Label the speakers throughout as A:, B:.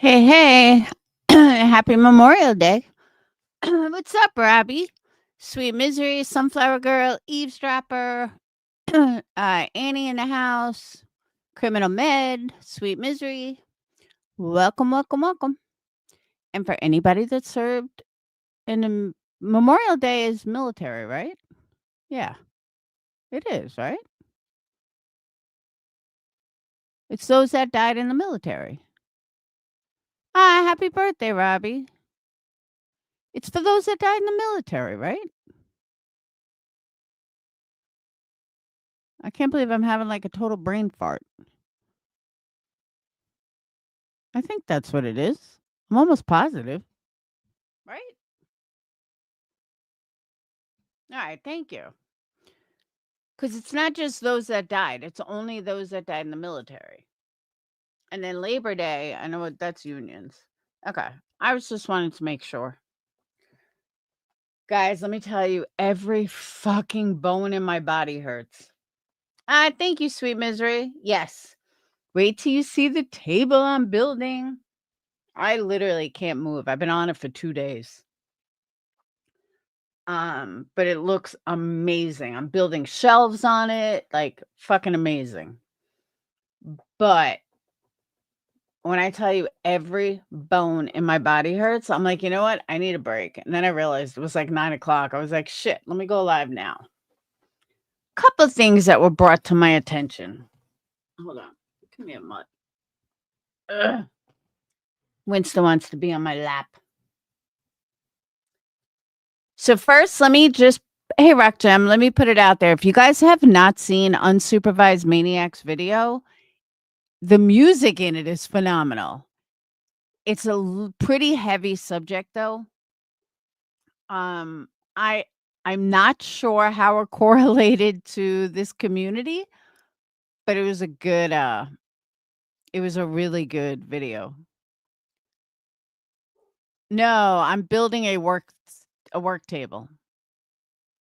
A: Hey, hey. Happy Memorial Day. What's up, Robbie? Sweet Misery, Sunflower Girl, Eavesdropper, Annie in the house, Criminal Med, Sweet Misery. Welcome, welcome, welcome. And for anybody that served in the Memorial Day is military, right? Yeah, it is, right? It's those that died in the military. Happy birthday, Robbie. It's for those that died in the military, right? I can't believe I'm having like a total brain fart. I think that's what it is. I'm almost positive. Right? All right, thank you. Because it's not just those that died, it's only those that died in the military. And then Labor Day, I know what that's unions. Okay. I was just wanting to make sure. Guys, let me tell you, every fucking bone in my body hurts. Thank you, sweet misery. Yes. Wait till you see the table I'm building. I literally can't move. I've been on it for 2 days. But it looks amazing. I'm building shelves on it, like fucking amazing. But when I tell you every bone in my body hurts, I'm like, you know what? I need a break. And then I realized it was like 9 o'clock. I was like, shit, let me go live now. Couple things that were brought to my attention. Hold on. Give me a mud. Ugh. Winston wants to be on my lap. So first, let me just hey Rock Gem, let me put it out there. If you guys have not seen Unsupervised Maniacs video, the music in it is phenomenal. It's a pretty heavy subject though. Um, I I'm not sure how it correlated to this community, but it was a good it was a really good video. No, I'm building a work table.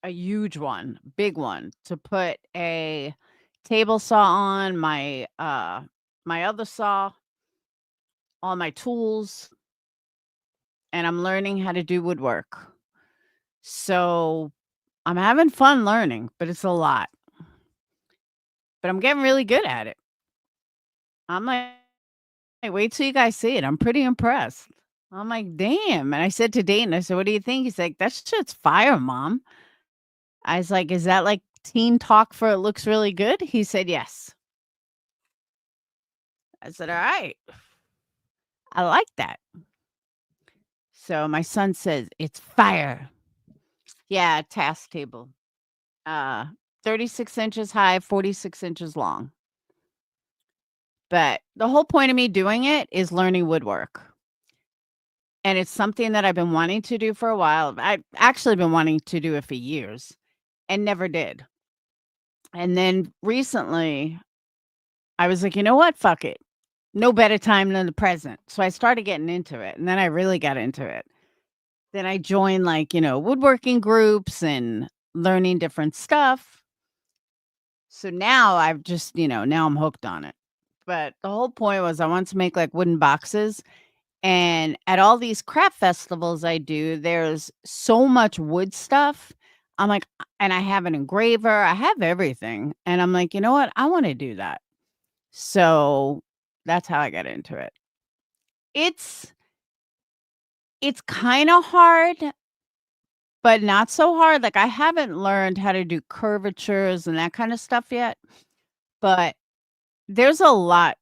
A: A huge one, big one to put a table saw on, my other saw, all my tools, and I'm learning how to do woodwork. So I'm having fun learning, but it's a lot. But I'm getting really good at it. I'm like, "Hey, wait till you guys see it. I'm pretty impressed." I'm like, "Damn." And I said to Dayton, I said, "What do you think?" He's like, "That shit's fire, mom." I was like, "Is that like teen talk for it looks really good?" He said, "Yes." I said, "All right. I like that." So my son says, "It's fire." Yeah, task table. Uh 36 inches high, 46 inches long. But the whole point of me doing it is learning woodwork. And it's something that I've been wanting to do for a while. I've actually been wanting to do it for years and never did. And then recently, I was like, "You know what? Fuck it. No better time than the present." So I started getting into it, and then I really got into it. Then I joined, like, woodworking groups and learning different stuff. So now I've just, now I'm hooked on it. But the whole point was I wanted to make like wooden boxes. And at all these craft festivals I do, there's so much wood stuff. I'm like, and I have an engraver, I have everything. And I'm like, you know what? I want to do that. So that's how I got into it. It's it's kind of hard, but not so hard. Like I haven't learned how to do curvatures and that kind of stuff yet, but there's a lot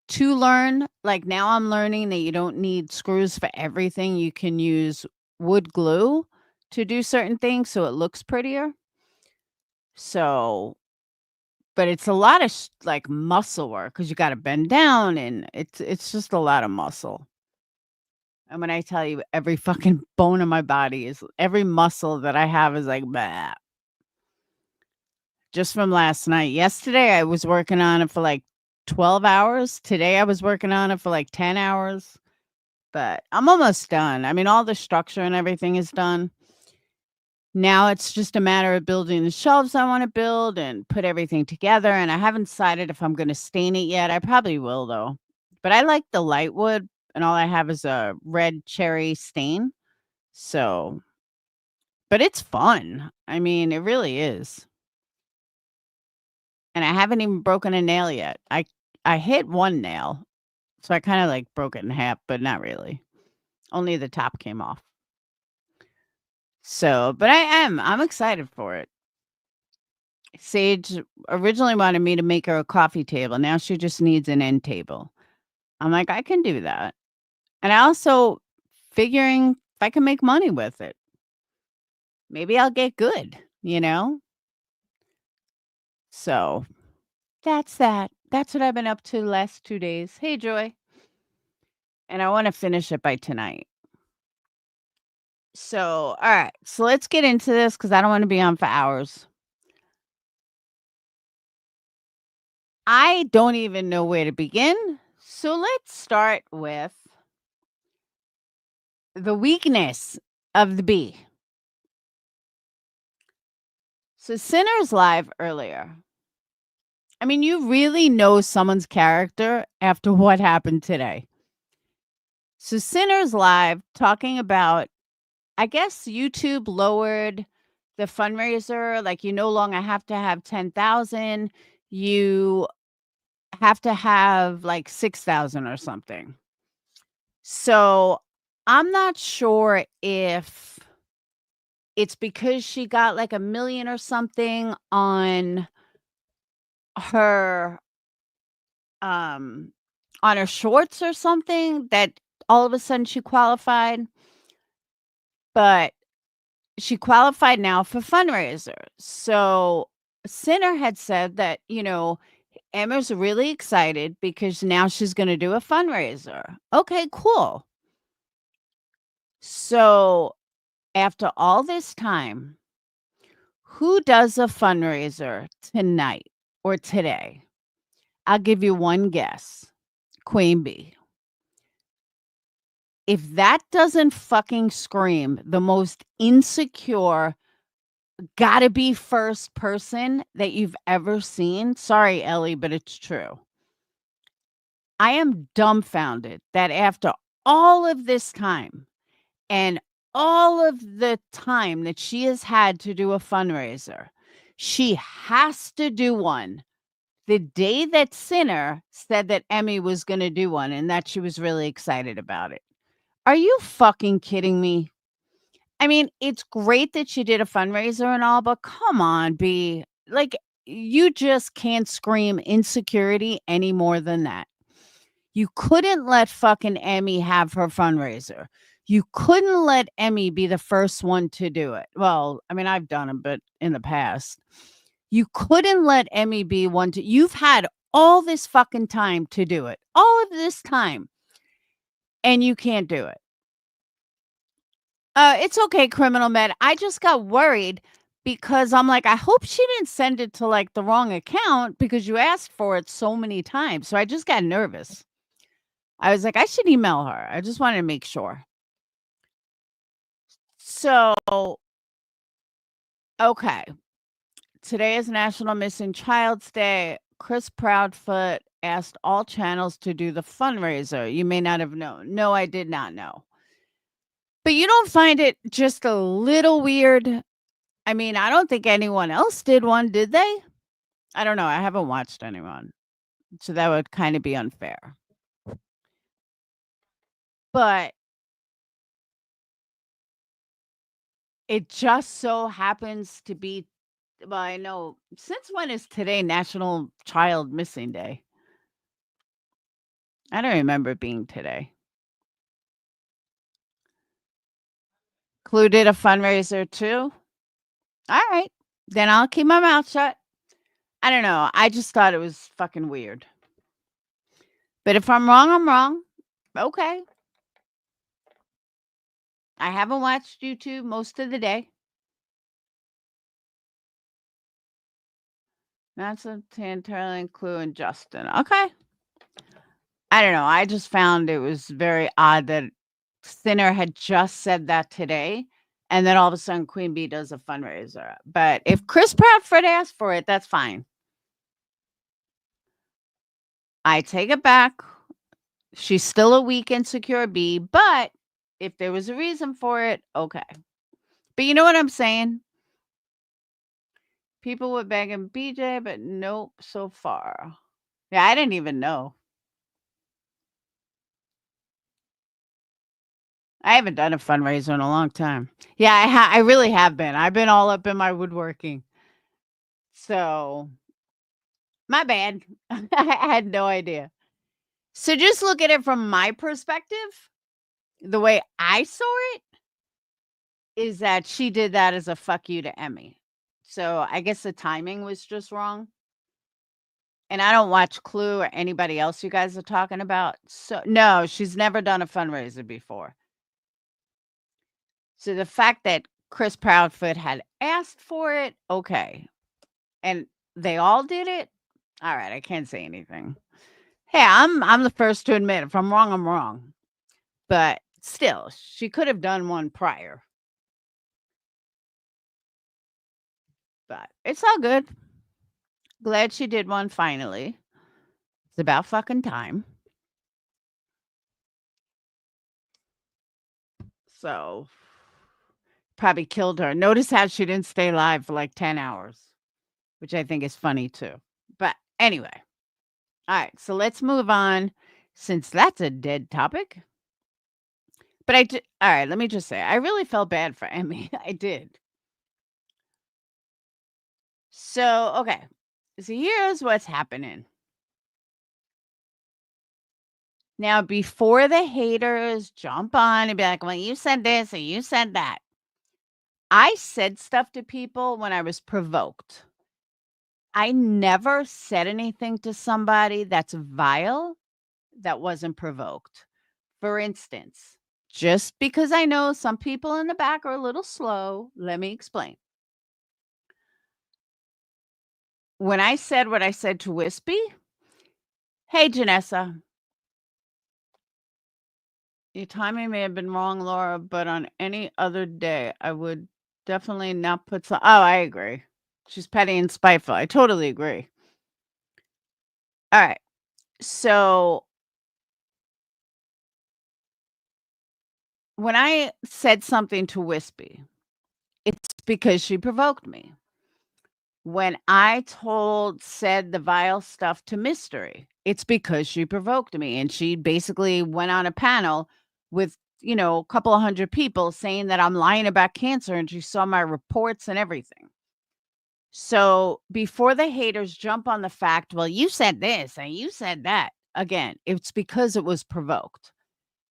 A: to learn. Like now I'm learning that you don't need screws for everything. You can use wood glue to do certain things so it looks prettier. So, but it's a lot of like muscle work because you got to bend down and it's just a lot of muscle. And when I tell you every fucking bone in my body is every muscle that I have is like bah. Just from last night. Yesterday I was working on it for like 12 hours. Today I was working on it for like 10 hours. But I'm almost done. I mean, all the structure and everything is done. Now it's just a matter of building the shelves I want to build and put everything together. And I haven't decided if I'm going to stain it yet. I probably will though. But I like the light wood. and all I have is a red cherry stain. So, but it's fun. I mean, it really is. And I haven't even broken a nail yet. I hit one nail, so I kind of like broke it in half, but not really. Only the top came off. So, but I'm excited for it. Sage originally wanted me to make her a coffee table. Now she just needs an end table. I'm like, I can do that. And I also figuring if I can make money with it, maybe I'll get good, you know? So that's that. That's what I've been up to the last 2 days. Hey, Joy. And I want to finish it by tonight. So, all right. So let's get into this because I don't want to be on for hours. I don't even know where to begin. So let's start with the weakness of the bee. So Sinner's live earlier. I mean, you really know someone's character after what happened today. So Sinner's live talking about, I guess YouTube lowered the fundraiser. Like you no longer have to have 10,000. You have to have like 6,000 or something. So I'm not sure if it's because she got like 1,000,000 or something her um on her shorts or something that all of a sudden she qualified, but she qualified now for fundraiser. So Sinner had said that, Emma's really excited because now she's going to do a fundraiser. Okay, cool. So after all this time, who does a fundraiser tonight or today? I'll give you one guess. Queen Bee. If that doesn't fucking scream the most insecure, gotta be first person that you've ever seen, sorry, Ellie, but it's true. I am dumbfounded that after all of this time and all of the time that she has had to do a fundraiser, she has to do one the day that Sinner said that Emmy was going to do one and that she was really excited about it. Are you fucking kidding me? I mean, it's great that she did a fundraiser and all, but come on, B. Like, you just can't scream insecurity any more than that. You couldn't let fucking Emmy have her fundraiser. You couldn't let Emmy be the first one to do it. Well, I mean, I've done it, but in the past. You couldn't let Emmy be one to. You've had all this fucking time to do it. All of this time. And you can't do it. It's okay, Criminal Med. I just got worried because I'm like, I hope she didn't send it to like the wrong account because you asked for it so many times. So I just got nervous. I was like, I should email her. I just wanted to make sure. So, okay. Today is National Missing Child's Day. Chris Proudfoot asked all channels to do the fundraiser. You may not have known. No, I did not know. But you don't find it just a little weird? I mean, I don't think anyone else did one, did they? I don't know. I haven't watched anyone. So that would kind of be unfair. But it just so happens to be, well, I know. Since when is today National Child Missing Day? I don't remember it being today. Clue did a fundraiser too? All right. Then I'll keep my mouth shut. I don't know. I just thought it was fucking weird. But if I'm wrong, I'm wrong. Okay. I haven't watched YouTube most of the day. That's a Tantarling, Clue, and Justin. Okay. I don't know. I just found it was very odd that Sinner had just said that today. And then all of a sudden, Queen Bee does a fundraiser. But if Chris Proudfoot asked for it, that's fine. I take it back. She's still a weak, insecure bee, but if there was a reason for it, okay. But you know what I'm saying? People were begging BJ, but nope, so far. Yeah, I didn't even know. I haven't done a fundraiser in a long time. Yeah, I really have been. I've been all up in my woodworking. So, my bad. I had no idea. So just look at it from my perspective. The way I saw it is that she did that as a fuck you to Emmy. So I guess the timing was just wrong. And I don't watch Clue or anybody else you guys are talking about. So no, she's never done a fundraiser before. So the fact that Chris Proudfoot had asked for it, okay. And they all did it. All right, I can't say anything. Hey, I'm the first to admit if I'm wrong, I'm wrong. But still, she could have done one prior. But it's all good. Glad she did one finally. It's about fucking time. So probably killed her. Notice how she didn't stay live for like 10 hours, which I think is funny too. But anyway, all right, so let's move on since that's a dead topic. But all right, let me just say, I really felt bad for Emmy. I did. So, okay. So here's what's happening. Now, before the haters jump on and be like, well, you said this or you said that, I said stuff to people when I was provoked. I never said anything to somebody that's vile that wasn't provoked. For instance, just because I know some people in the back are a little slow, let me explain. When I said what I said to Wispy, hey, Janessa, your timing may have been wrong, Laura, but on any other day, I would definitely not put some. Oh, I agree. She's petty and spiteful. I totally agree. All right. So when I said something to Wispy, it's because she provoked me. When I said the vile stuff to Mystery, it's because she provoked me. And she basically went on a panel with, a couple of hundred people saying that I'm lying about cancer and she saw my reports and everything. So before the haters jump on the fact, well, you said this and you said that, again, it's because it was provoked.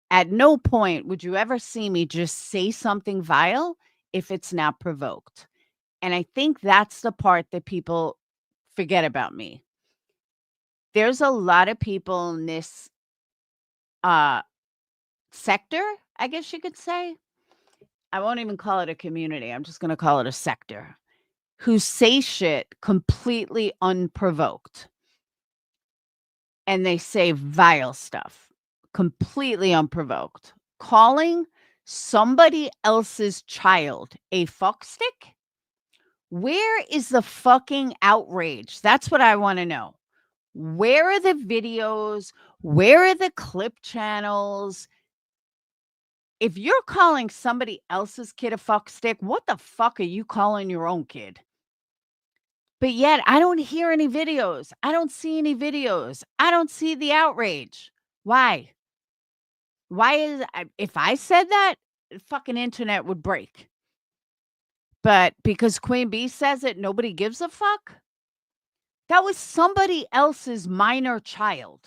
A: At no point would you ever see me just say something vile if it's not provoked. And I think that's the part that people forget about me. There's a lot of people in this uh sector, I guess you could say. I won't even call it a community. I'm just going to call it a sector who say shit completely unprovoked. And they say vile stuff, completely unprovoked. Calling somebody else's child a fuckstick? Where is the fucking outrage? That's what I want to know. Where are the videos? Where are the clip channels? If you're calling somebody else's kid a fuckstick, what the fuck are you calling your own kid? But yet, I don't hear any videos. I don't see any videos. I don't see the outrage. Why? If I said that, the fucking internet would break. But because Queen Bee says it, nobody gives a fuck? That was somebody else's minor child.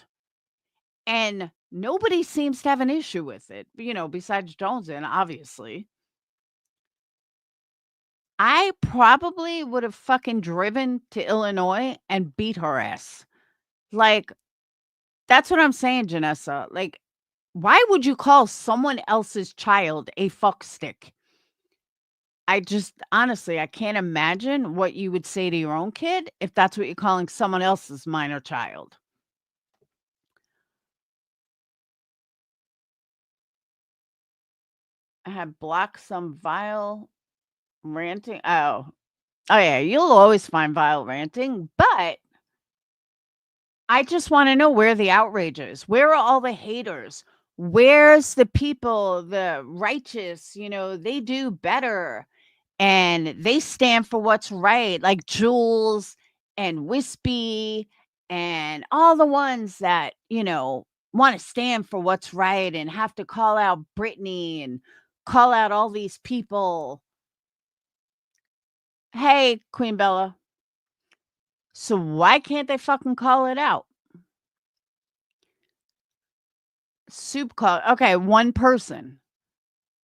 A: And nobody seems to have an issue with it, besides Joneson, obviously. I probably would have fucking driven to Illinois and beat her ass. Like, that's what I'm saying, Janessa. Like, why would you call someone else's child a fuckstick? I just honestly, I can't imagine what you would say to your own kid if that's what you're calling someone else's minor child. I have blocked some vile ranting. Oh, yeah, you'll always find vile ranting, but I just wanna know where the outrage is. Where are all the haters? Where's the people, the righteous, they do better and they stand for what's right, like Jules and Wispy and all the ones that, wanna stand for what's right and have to call out Britney and call out all these people. Hey, Queen Bella. So why can't they fucking call it out? Soup called okay, one person.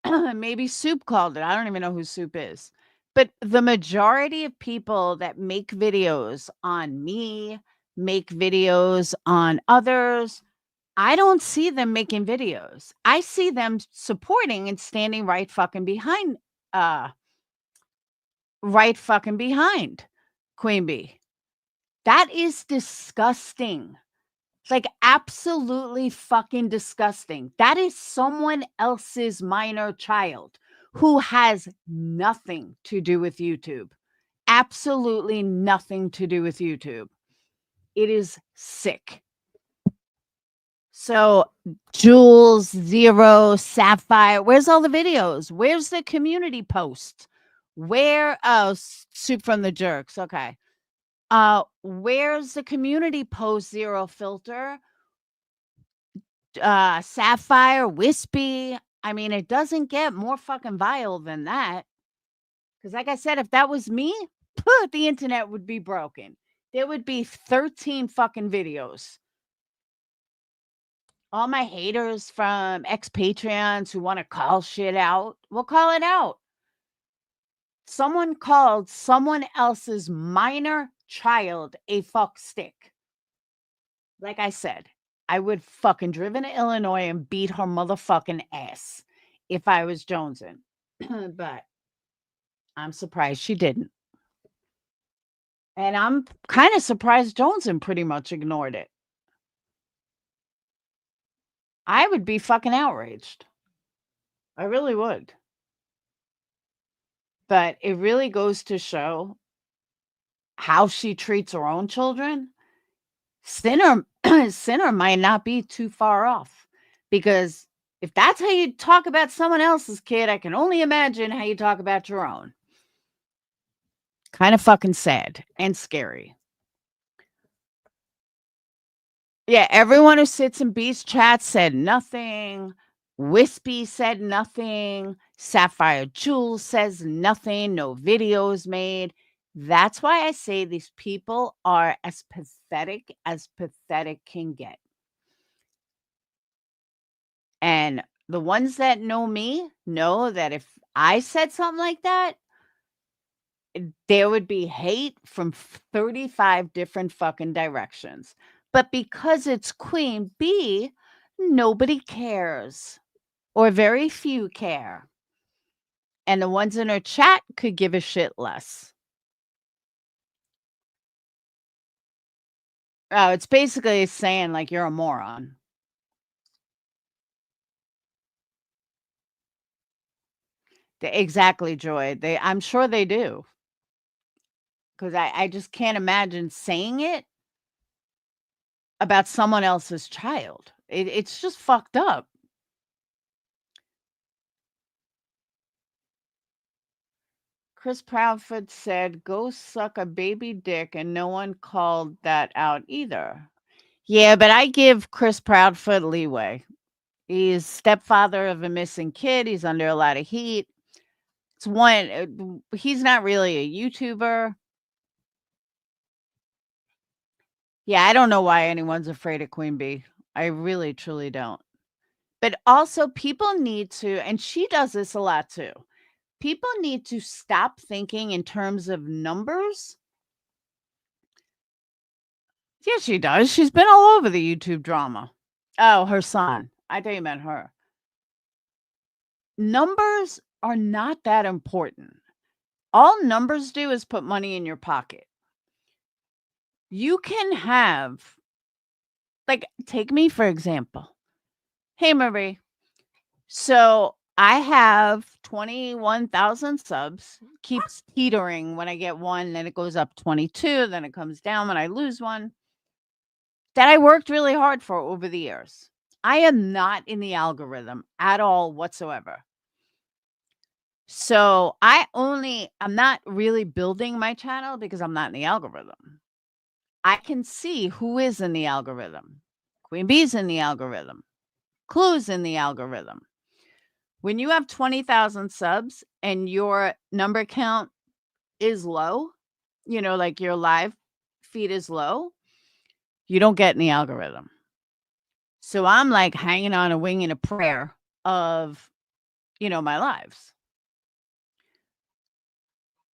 A: Maybe Soup called it. I don't even know who Soup is. But the majority of people that make videos on me, make videos on others, I don't see them making videos. I see them supporting and standing uh right fucking behind Queen Bee. That is disgusting. Like, absolutely fucking disgusting. That is someone else's minor child who has nothing to do with YouTube. Absolutely nothing to do with YouTube. It is sick. So, Jules, Zero, Sapphire, where's all the videos? Where's the community post? Soup from the Jerks. Okay. Where's the community post, Zero Filter? Sapphire, Wispy. I mean, it doesn't get more fucking vile than that. Because, like I said, if that was me, the internet would be broken. There would be 13 fucking videos. All my haters from ex-Patreons who want to call shit out, we'll call it out. Someone called someone else's minor child a fuck stick. Like I said, I would fucking driven to Illinois and beat her motherfucking ass if I was jonesing. But I'm surprised she didn't. And I'm kind of surprised Joneson pretty much ignored it. I would be fucking outraged. I really would. But it really goes to show how she treats her own children. Sinner Sinner might not be too far off, because if that's how you talk about someone else's kid, I can only imagine how you talk about your own. Kind of fucking sad and scary. Yeah, everyone who sits in Beast chat said nothing. Wispy said nothing. Sapphire Jules says nothing. No videos made. That's why I say these people are as pathetic can get. And the ones that know me know that if I said something like that, there would be hate from 35 different fucking directions. But because it's Queen Bee, nobody cares, or very few care. And the ones in her chat could give a shit less. Oh, it's basically saying, like, you're a moron. Exactly, Joy. I'm sure they do. Because I just can't imagine saying it about someone else's child. It's just fucked up. Chris Proudfoot said, "Go suck a baby dick," and no one called that out either. Yeah, but I give Chris Proudfoot leeway. He's stepfather of a missing kid. He's under a lot of heat. It's one. He's not really a YouTuber. Yeah, I don't know why anyone's afraid of Queen Bee. I really, truly don't. But also, people need to, and she does this a lot too. People need to stop thinking in terms of numbers. Yeah, she does. She's been all over the YouTube drama. Oh, her son. I thought you meant her. Numbers are not that important. All numbers do is put money in your pocket. You can have, like, take me for example. Hey, Marie. So I have 21,000 subs. Keeps teetering when I get one, then it goes up 22, then it comes down when I lose one. that I worked really hard for over the years. I am not in the algorithm at all whatsoever. So I'm not really building my channel because I'm not in the algorithm. I can see who is in the algorithm. Queen Bee's in the algorithm. Clue's in the algorithm. When you have 20,000 subs and your number count is low, like your live feed is low, you don't get in the algorithm. So I'm like hanging on a wing and a prayer of, my lives.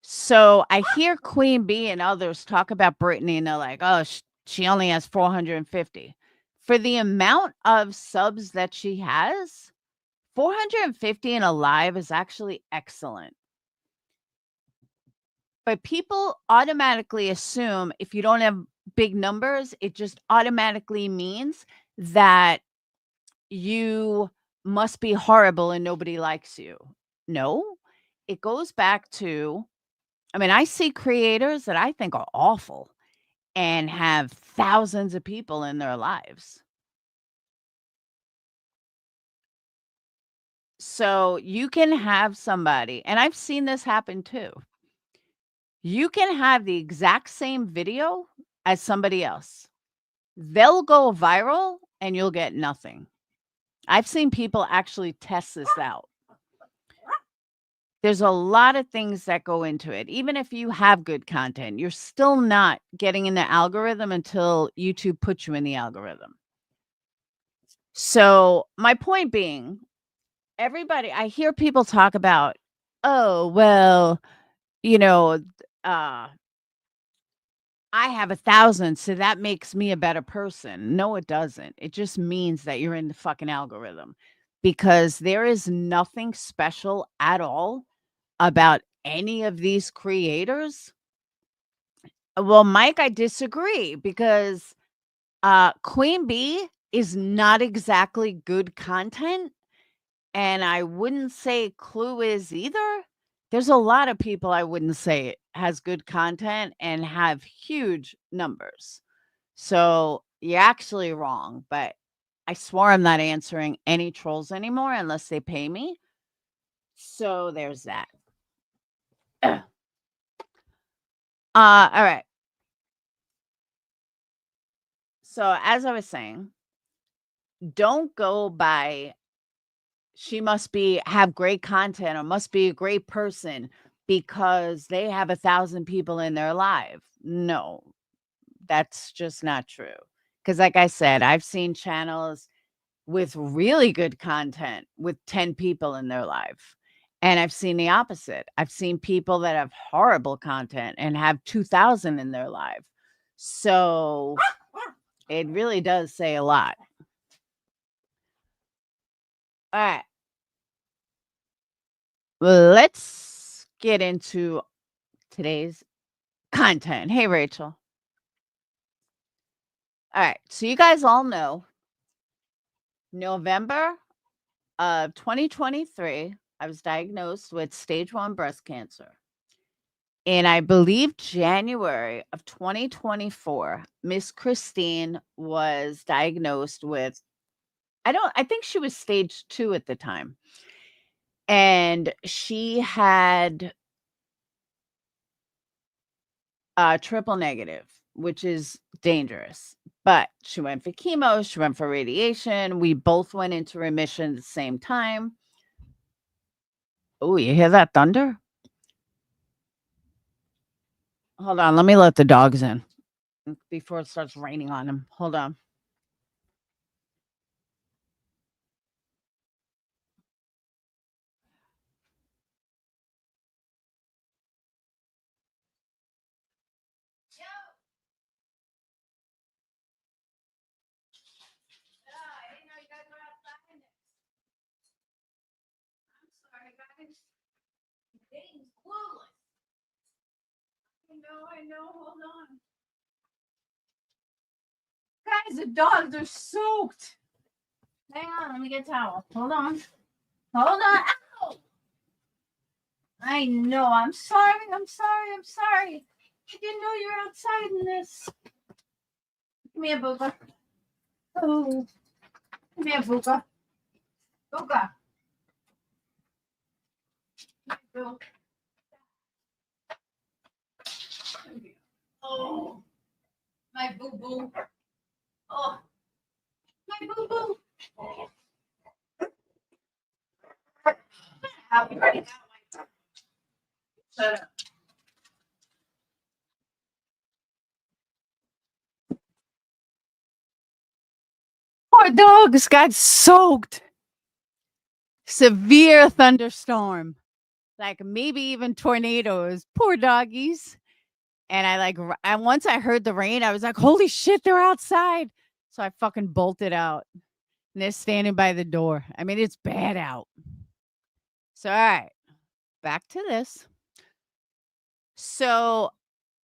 A: So I hear Queen Bee and others talk about Brittany and they're like, oh, she only has 450. For the amount of subs that she has, 450 in a live is actually excellent. But people automatically assume if you don't have big numbers, it just automatically means that you must be horrible and nobody likes you. No, it goes back to, I see creators that I think are awful and have thousands of people in their lives. So you can have somebody, and I've seen this happen too. You can have the exact same video as somebody else. They'll go viral and you'll get nothing. I've seen people actually test this out. There's a lot of things that go into it. Even if you have good content, you're still not getting in the algorithm until YouTube puts you in the algorithm. So my point being, I hear people talk about, oh, well, I have 1,000, so that makes me a better person. No, it doesn't. It just means that you're in the fucking algorithm because there is nothing special at all about any of these creators. Well, Mike, I disagree because Queen Bee is not exactly good content. And I wouldn't say Clue is either. There's a lot of people I wouldn't say has good content and have huge numbers. So you're actually wrong, but I swore I'm not answering any trolls anymore unless they pay me. So there's that. All right. So as I was saying, don't go by she must have great content or must be a great person because they have 1,000 people in their life. No, that's just not true. Because like I said, I've seen channels with really good content with 10 people in their life. And I've seen the opposite. I've seen people that have horrible content and have 2,000 in their life. So it really does say a lot. All right. Let's get into today's content. Hey, Rachel. All right. So you guys all know November of 2023, I was diagnosed with stage 1 breast cancer. And I believe January of 2024, Miss Christine was diagnosed with, I think she was stage 2 at the time. And she had triple negative, which is dangerous. But she went for chemo, she went for radiation. We both went into remission at the same time. Oh, you hear that thunder? Hold on, let me let the dogs in before it starts raining on them. Hold on. I didn't know you guys were outside. I'm sorry, guys. Dane's clueless. I know. Hold on. Guys, the dogs are soaked. Hang on, let me get a towel. Hold on. Hold on. Ow! I know. I'm sorry. I didn't know you were outside in this. Come here, Booga. Oh, come here, Booga. Booga. Oh, my boo-boo. Oh, my boo-boo. I've already got my... Shut up. Poor dogs got soaked. Severe thunderstorm. Like maybe even tornadoes. Poor doggies. And and once I heard the rain, I was like, holy shit, they're outside. So I fucking bolted out. And they're standing by the door. I mean, it's bad out. So, all right, back to this. So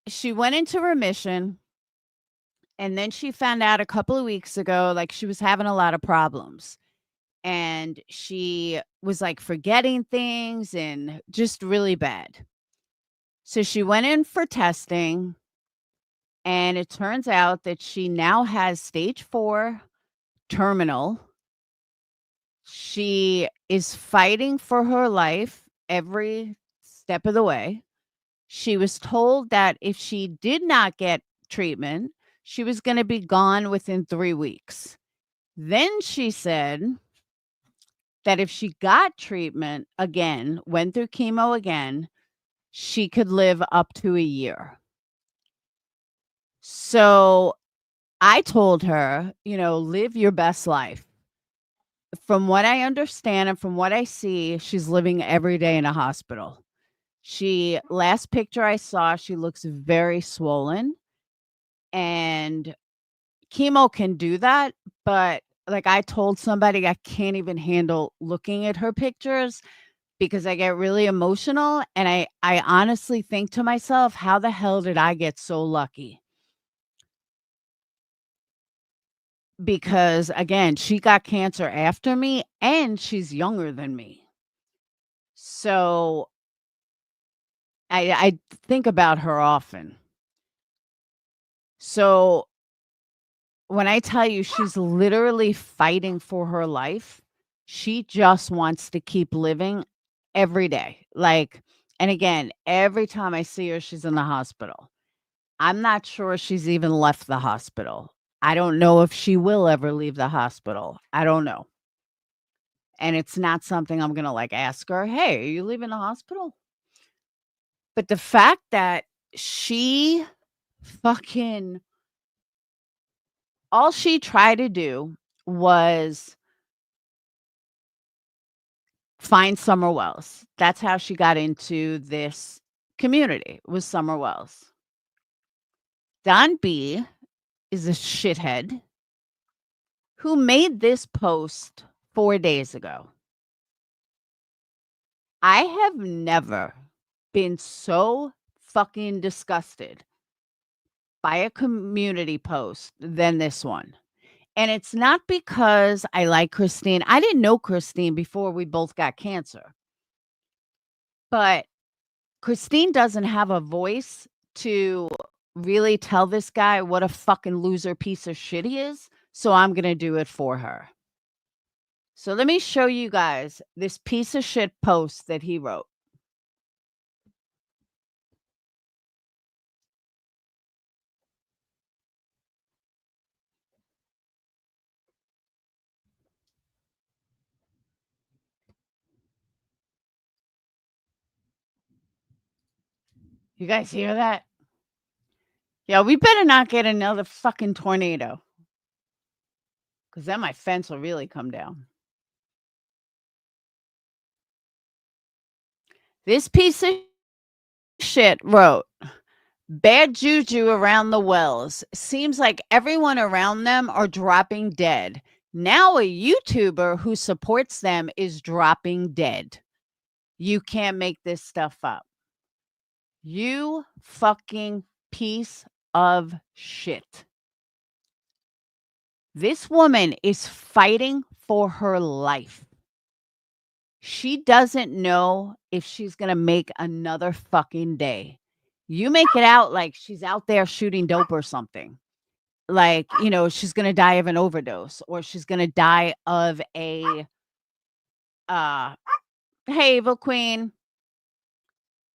A: she went into remission. And then she found out a couple of weeks ago, like she was having a lot of problems. And she was like forgetting things and just really bad. So she went in for testing. And it turns out that she now has stage 4 terminal. She is fighting for her life every step of the way. She was told that if she did not get treatment, she was going to be gone within 3 weeks. Then she said that if she got treatment again, went through chemo again, she could live up to a year. So I told her, live your best life. From what I understand and from what I see, she's living every day in a hospital. Last picture I saw, she looks very swollen, and chemo can do that. But like I told somebody, I can't even handle looking at her pictures because I get really emotional. And I honestly think to myself, how the hell did I get so lucky? Because again, she got cancer after me and she's younger than me. So I think about her often. So when I tell you she's literally fighting for her life, she just wants to keep living every day. And again, every time I see her, she's in the hospital. I'm not sure she's even left the hospital. I don't know if she will ever leave the hospital. I don't know. And it's not something I'm going to ask her, hey, are you leaving the hospital? But the fact that she fucking, all she tried to do was find Summer Wells. That's how she got into this community, was Summer Wells. Don B is a shithead who made this post 4 days ago. I have never been so fucking disgusted by a community post than this one. And it's not because I like Christine. I didn't know Christine before we both got cancer. But Christine doesn't have a voice to really tell this guy what a fucking loser piece of shit he is. So I'm going to do it for her. So let me show you guys this piece of shit post that he wrote. You guys hear that? Yeah, we better not get another fucking tornado. Because then my fence will really come down. This piece of shit wrote, bad juju around the wells. Seems like everyone around them are dropping dead. Now a YouTuber who supports them is dropping dead. You can't make this stuff up. You fucking piece of shit. This woman is fighting for her life. She doesn't know if she's going to make another fucking day. You make it out like she's out there shooting dope or something. like, she's gonna die of an overdose or she's gonna die of a uh hey, Evil Queen.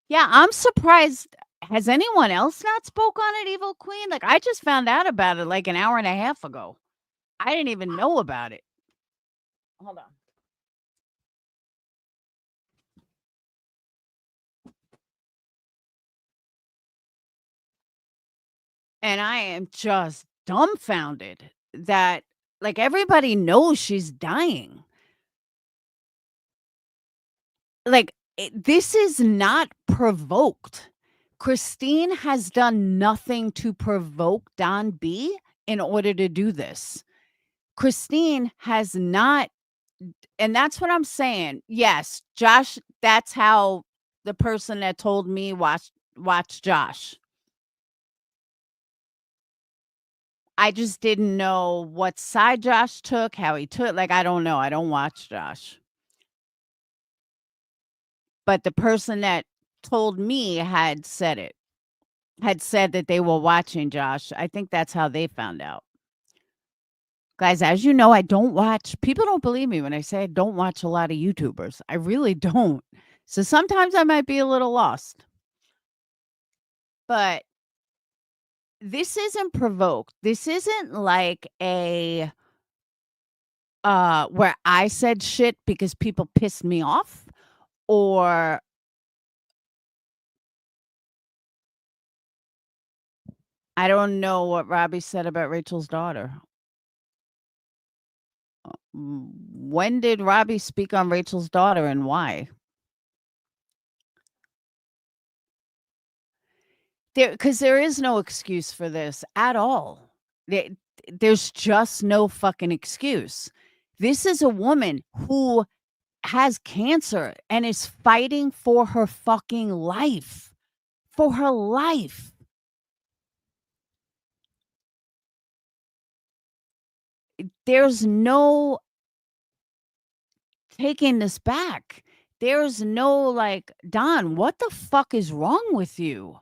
A: Yeah, I'm surprised. Has anyone else not spoke on it, Evil Queen? Like, I just found out about it like an hour and a half ago. I didn't even know about it. Hold on. And I am just dumbfounded that, like, everybody knows she's dying. Like, this is not provoked. Christine has done nothing to provoke Don B in order to do this. Christine has not, and that's what I'm saying. Yes, Josh, that's how the person that told me watch Josh. I just didn't know what side Josh took, how he took, like, I don't know. I don't watch Josh. But the person that told me had said that they were watching Josh. I think that's how they found out. Guys, as you know, I don't watch, people don't believe me when I say I don't watch a lot of YouTubers. I really don't. So sometimes I might be a little lost. But this isn't provoked. This isn't like a where I said shit because people pissed me off, or I don't know what Robbie said about Rachel's daughter. When did Robbie speak on Rachel's daughter and why? Because there is no excuse for this at all. There, there's just no fucking excuse. This is a woman who has cancer and is fighting for her fucking life. For her life. There's no taking this back. There's no like, Don, what the fuck is wrong with you?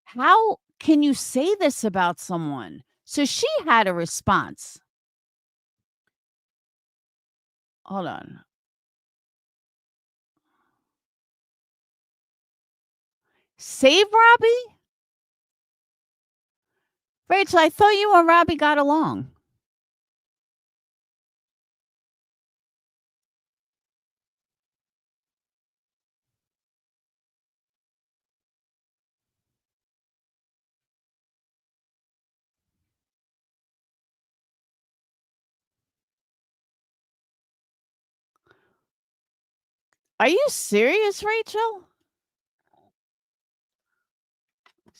A: How can you say this about someone? So she had a response. Hold on. Save Robbie? Rachel, I thought you and Robbie got along. Are you serious, Rachel?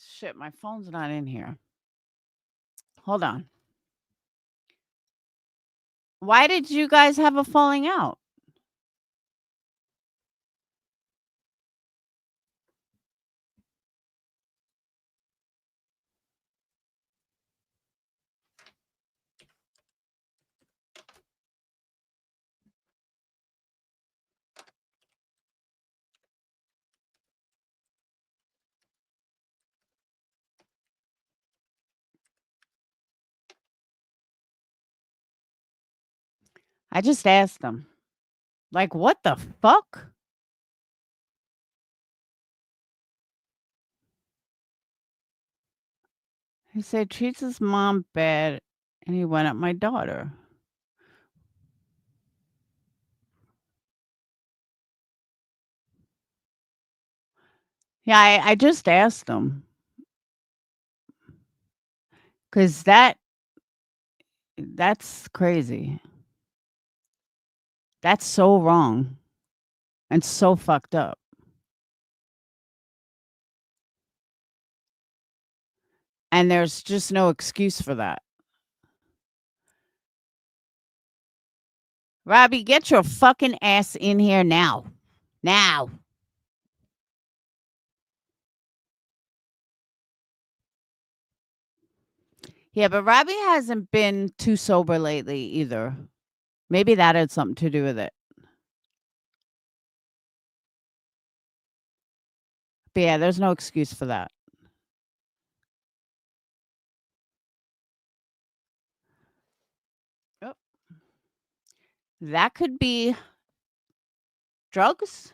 A: Shit, my phone's not in here. Hold on. Why did you guys have a falling out? I just asked him. Like, what the fuck? He said, treats his mom bad, and he went at my daughter. Yeah, I just asked him. Because that's crazy. That's so wrong and so fucked up. And there's just no excuse for that. Robbie, get your fucking ass in here now. Now. Yeah, but Robbie hasn't been too sober lately either. Maybe that had something to do with it. But yeah, there's no excuse for that. That could be drugs,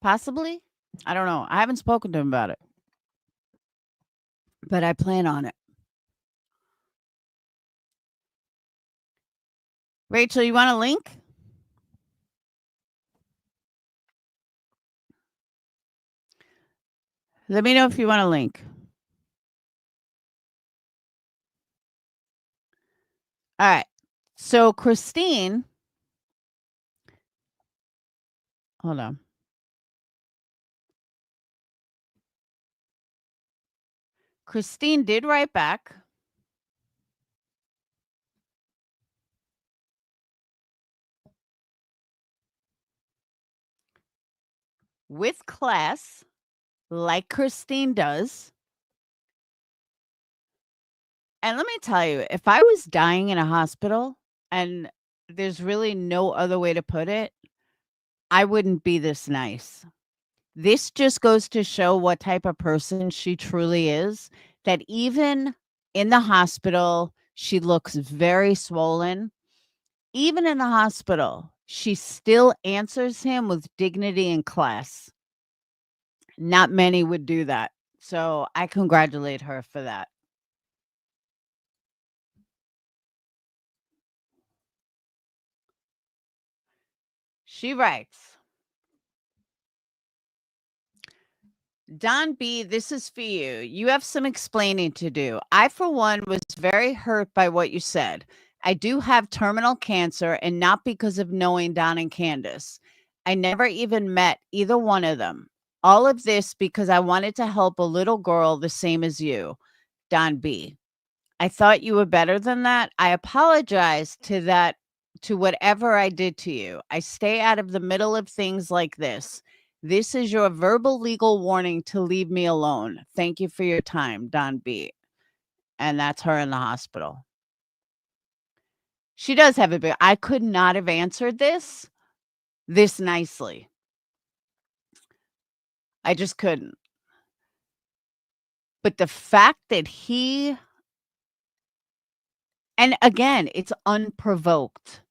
A: possibly. I don't know. I haven't spoken to him about it, but I plan on it. Rachel, you want a link? Let me know if you want a link. All right. So Christine, hold on. Christine did write back. With class, like Christine does. And let me tell you, if I was dying in a hospital and there's really no other way to put it, I wouldn't be this nice. This just goes to show what type of person she truly is, that even in the hospital, she looks very swollen. Even in the hospital, she still answers him with dignity and class. Not many would do that. So I congratulate her for that. She writes, Don B, this is for you. You have some explaining to do. I, for one, was very hurt by what you said. I do have terminal cancer, and not because of knowing Don and Candace. I never even met either one of them. All of this because I wanted to help a little girl the same as you, Don B. I thought you were better than that. I apologize to whatever I did to you. I stay out of the middle of things like this. This is your verbal legal warning to leave me alone. Thank you for your time, Don B. And that's her in the hospital. She does have a big, I could not have answered this nicely. I just couldn't. But the fact that and again, it's unprovoked.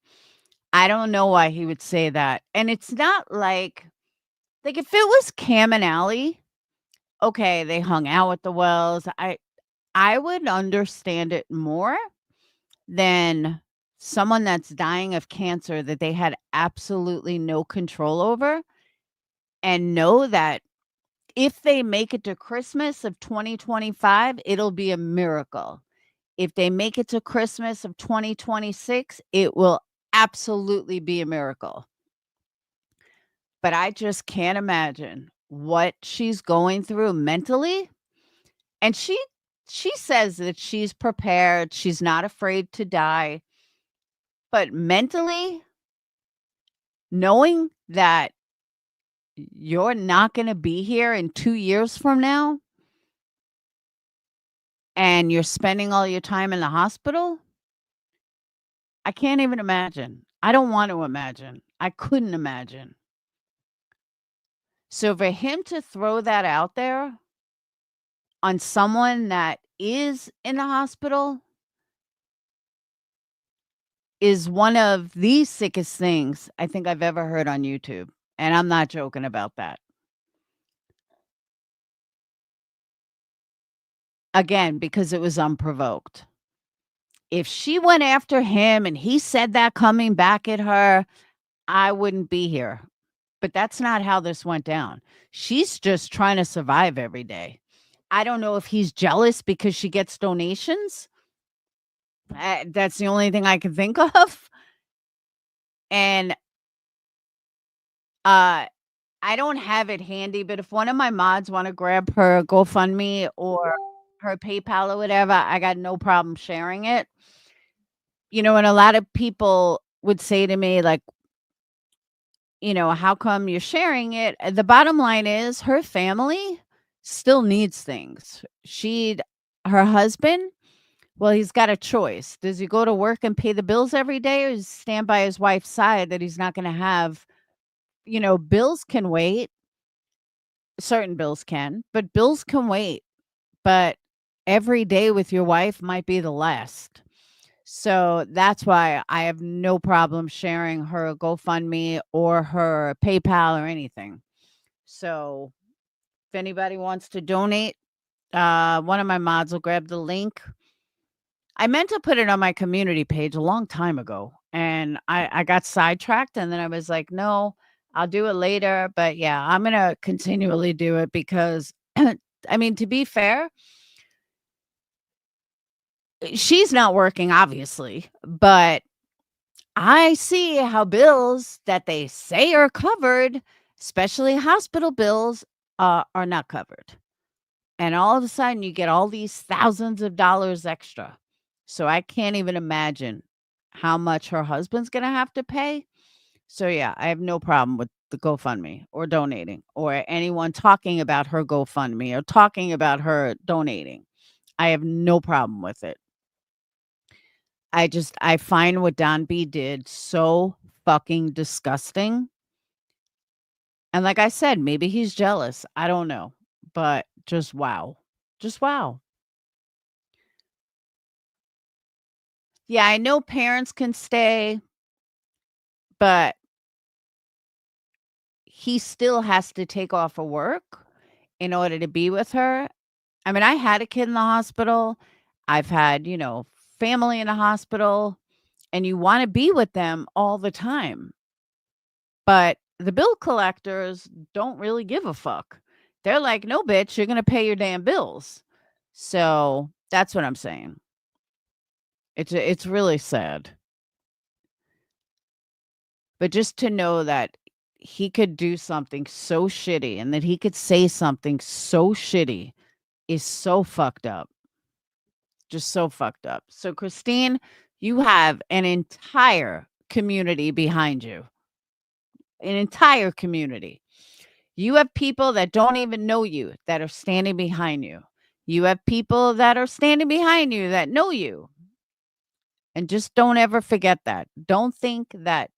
A: I don't know why he would say that. And it's not like if it was Cam and Allie, okay, they hung out with the Wells. I would understand it more than someone that's dying of cancer that they had absolutely no control over, and know that if they make it to Christmas of 2025, it'll be a miracle. If they make it to Christmas of 2026, it will absolutely be a miracle. But I just can't imagine what she's going through mentally. And she says that she's prepared, she's not afraid to die. But mentally, knowing that you're not going to be here in 2 years from now and you're spending all your time in the hospital, I can't even imagine. I don't want to imagine. I couldn't imagine. So for him to throw that out there on someone that is in the hospital is one of the sickest things I think I've ever heard on YouTube, and I'm not joking about that. Again, because it was unprovoked. If she went after him and he said that coming back at her, I wouldn't be here. But that's not how this went down. She's just trying to survive every day. I don't know if he's jealous because she gets donations. That's the only thing I can think of. And I don't have it handy, but if one of my mods want to grab her GoFundMe or her PayPal or whatever, I got no problem sharing it. You know, and a lot of people would say to me, like, you know, how come you're sharing it? The bottom line is her family still needs things. Her husband, well, he's got a choice. Does he go to work and pay the bills every day, or does he stand by his wife's side that he's not going to have, you know, bills can wait. Certain bills can, but bills can wait. But every day with your wife might be the last. So that's why I have no problem sharing her GoFundMe or her PayPal or anything. So if anybody wants to donate, one of my mods will grab the link. I meant to put it on my community page a long time ago, and I got sidetracked, and then I was like, "No, I'll do it later." But yeah, I'm gonna continually do it because, I mean, to be fair, she's not working, obviously, but I see how bills that they say are covered, especially hospital bills, are not covered. And all of a sudden, you get all these thousands of dollars extra. So I can't even imagine how much her husband's gonna have to pay. So, yeah, I have no problem with the GoFundMe or donating or anyone talking about her GoFundMe or talking about her donating. I have no problem with it. I find what Don B did so fucking disgusting. And like I said, maybe he's jealous. I don't know. But just wow. Just wow. Yeah, I know parents can stay, but he still has to take off of work in order to be with her. I mean, I had a kid in the hospital. I've had, family in the hospital, and you wanna be with them all the time. But the bill collectors don't really give a fuck. They're like, "No, bitch, you're gonna pay your damn bills." So, that's what I'm saying. It's really sad. But just to know that he could do something so shitty and that he could say something so shitty is so fucked up. Just so fucked up. So, Christine, you have an entire community behind you, an entire community. You have people that don't even know you that are standing behind you. You have people that are standing behind you that know you. And just don't ever forget that. Don't think that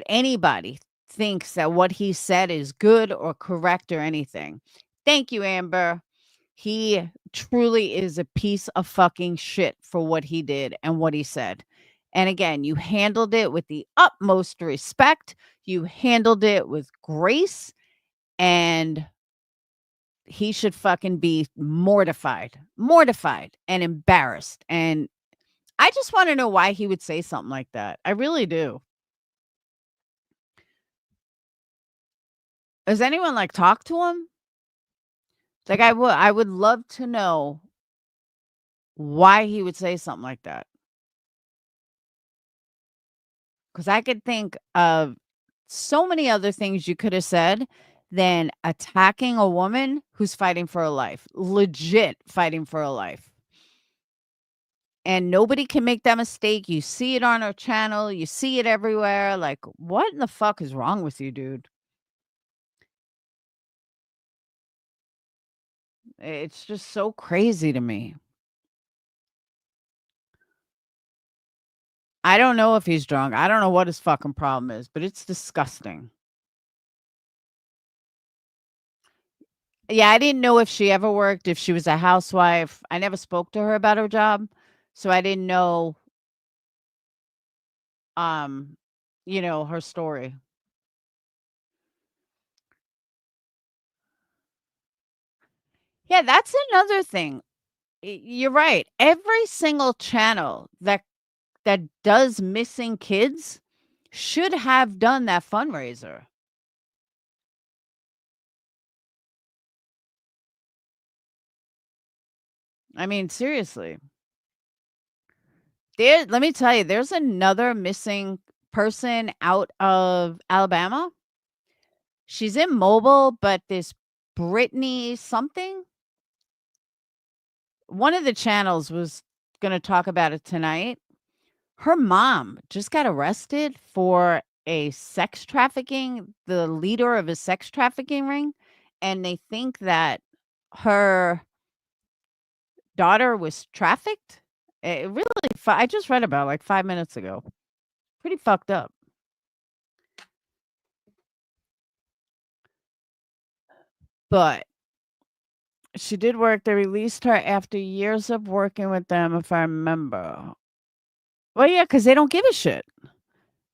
A: anybody thinks that what he said is good or correct or anything. Thank you, Amber. He truly is a piece of fucking shit for what he did and what he said. And again, you handled it with the utmost respect. You handled it with grace, and he should fucking be mortified and embarrassed. And I just want to know why he would say something like that. I really do. Has anyone like talked to him? Like, I would love to know why he would say something like that, because I could think of so many other things you could have said than attacking a woman who's fighting for her life, legit fighting for her life. And nobody can make that mistake. You see it on our channel, you see it everywhere. Like, what in the fuck is wrong with you, dude? It's just so crazy to me. I don't know if he's drunk. I don't know what his fucking problem is, but it's disgusting. Yeah, I didn't know if she ever worked, if she was a housewife. I never spoke to her about her job, so I didn't know, um, her story. Yeah, that's another thing. You're right. Every single channel that does missing kids should have done that fundraiser. I mean, seriously. Let me tell you, there's another missing person out of Alabama. She's in Mobile, but this Brittany something, one of the channels was gonna talk about it tonight. Her mom just got arrested for a sex trafficking, the leader of a sex trafficking ring, and they think that her daughter was trafficked. It really I just read about it like 5 minutes ago. Pretty fucked up. But she did work. They released her after years of working with them, if I remember. Well, yeah, because they don't give a shit.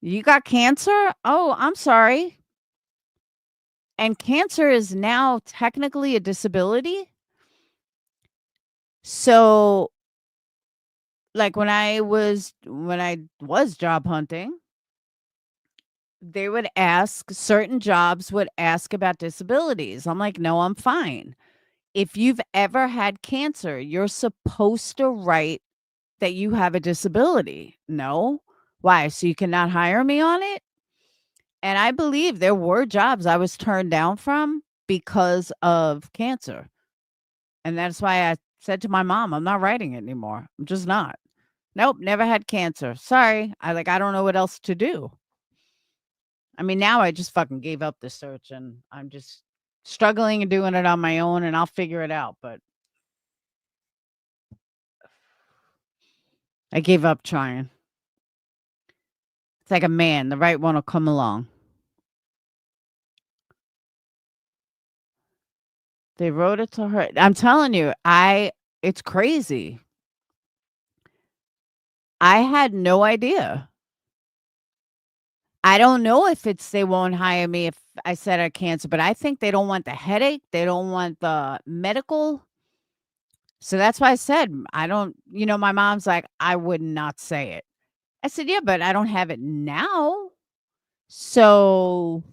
A: You got cancer? Oh, I'm sorry. And cancer is now technically a disability. So, like when I was job hunting, they would ask certain jobs would ask about disabilities. I'm like, "No, I'm fine." If you've ever had cancer, you're supposed to write that you have a disability. No? Why? So you cannot hire me on it? And I believe there were jobs I was turned down from because of cancer. And that's why I said to my mom, I'm not writing it anymore. I'm just not. Nope, never had cancer. Sorry. I don't know what else to do. I mean, now I just fucking gave up the search and I'm just struggling and doing it on my own and I'll figure it out. But I gave up trying. It's like a man, the right one will come along. They wrote it to her. I'm telling you, it's crazy. I had no idea. I don't know if it's they won't hire me if I said I cancer, but I think they don't want the headache. They don't want the medical. So that's why I said I don't, my mom's like, I would not say it. I said, yeah, but I don't have it now. So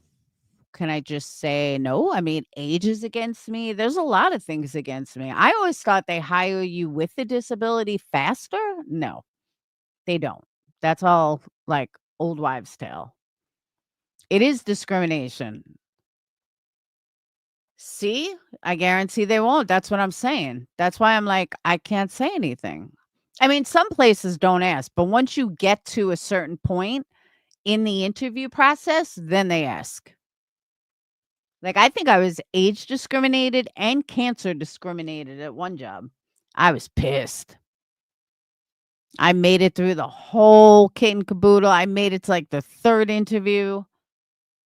A: can I just say no? I mean, age is against me. There's a lot of things against me. I always thought they hire you with the disability faster. No, they don't. That's all like old wives' tale. It is discrimination. See? I guarantee they won't. That's what I'm saying. That's why I'm like, I can't say anything. I mean, some places don't ask, but once you get to a certain point in the interview process, then they ask. Like, I think I was age discriminated and cancer discriminated at one job. I was pissed. I made it through the whole kit and caboodle. I made it to like the third interview,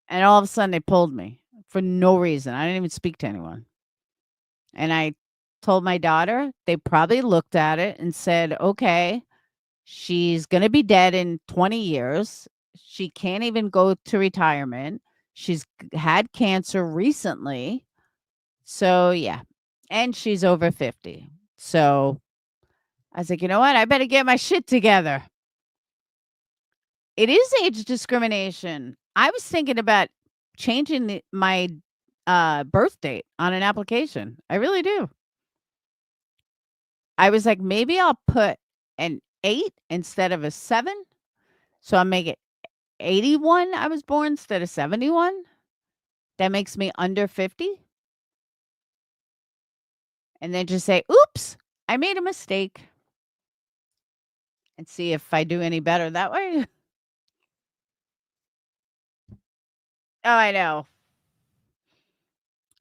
A: and all of a sudden they pulled me for no reason. I didn't even speak to anyone. And I told my daughter, they probably looked at it and said, okay, she's going to be dead in 20 years. She can't even go to retirement. Had cancer recently. So, yeah. And she's over 50. So I was like, you know what? I better get my shit together. It is age discrimination. I was thinking about changing my birth date on an application. I really do. I was like, maybe I'll put an 8 instead of a 7. So I'll make it 81 I was born instead of 71. That makes me under 50. And then just say, oops, I made a mistake. And see if I do any better that way. Oh, I know.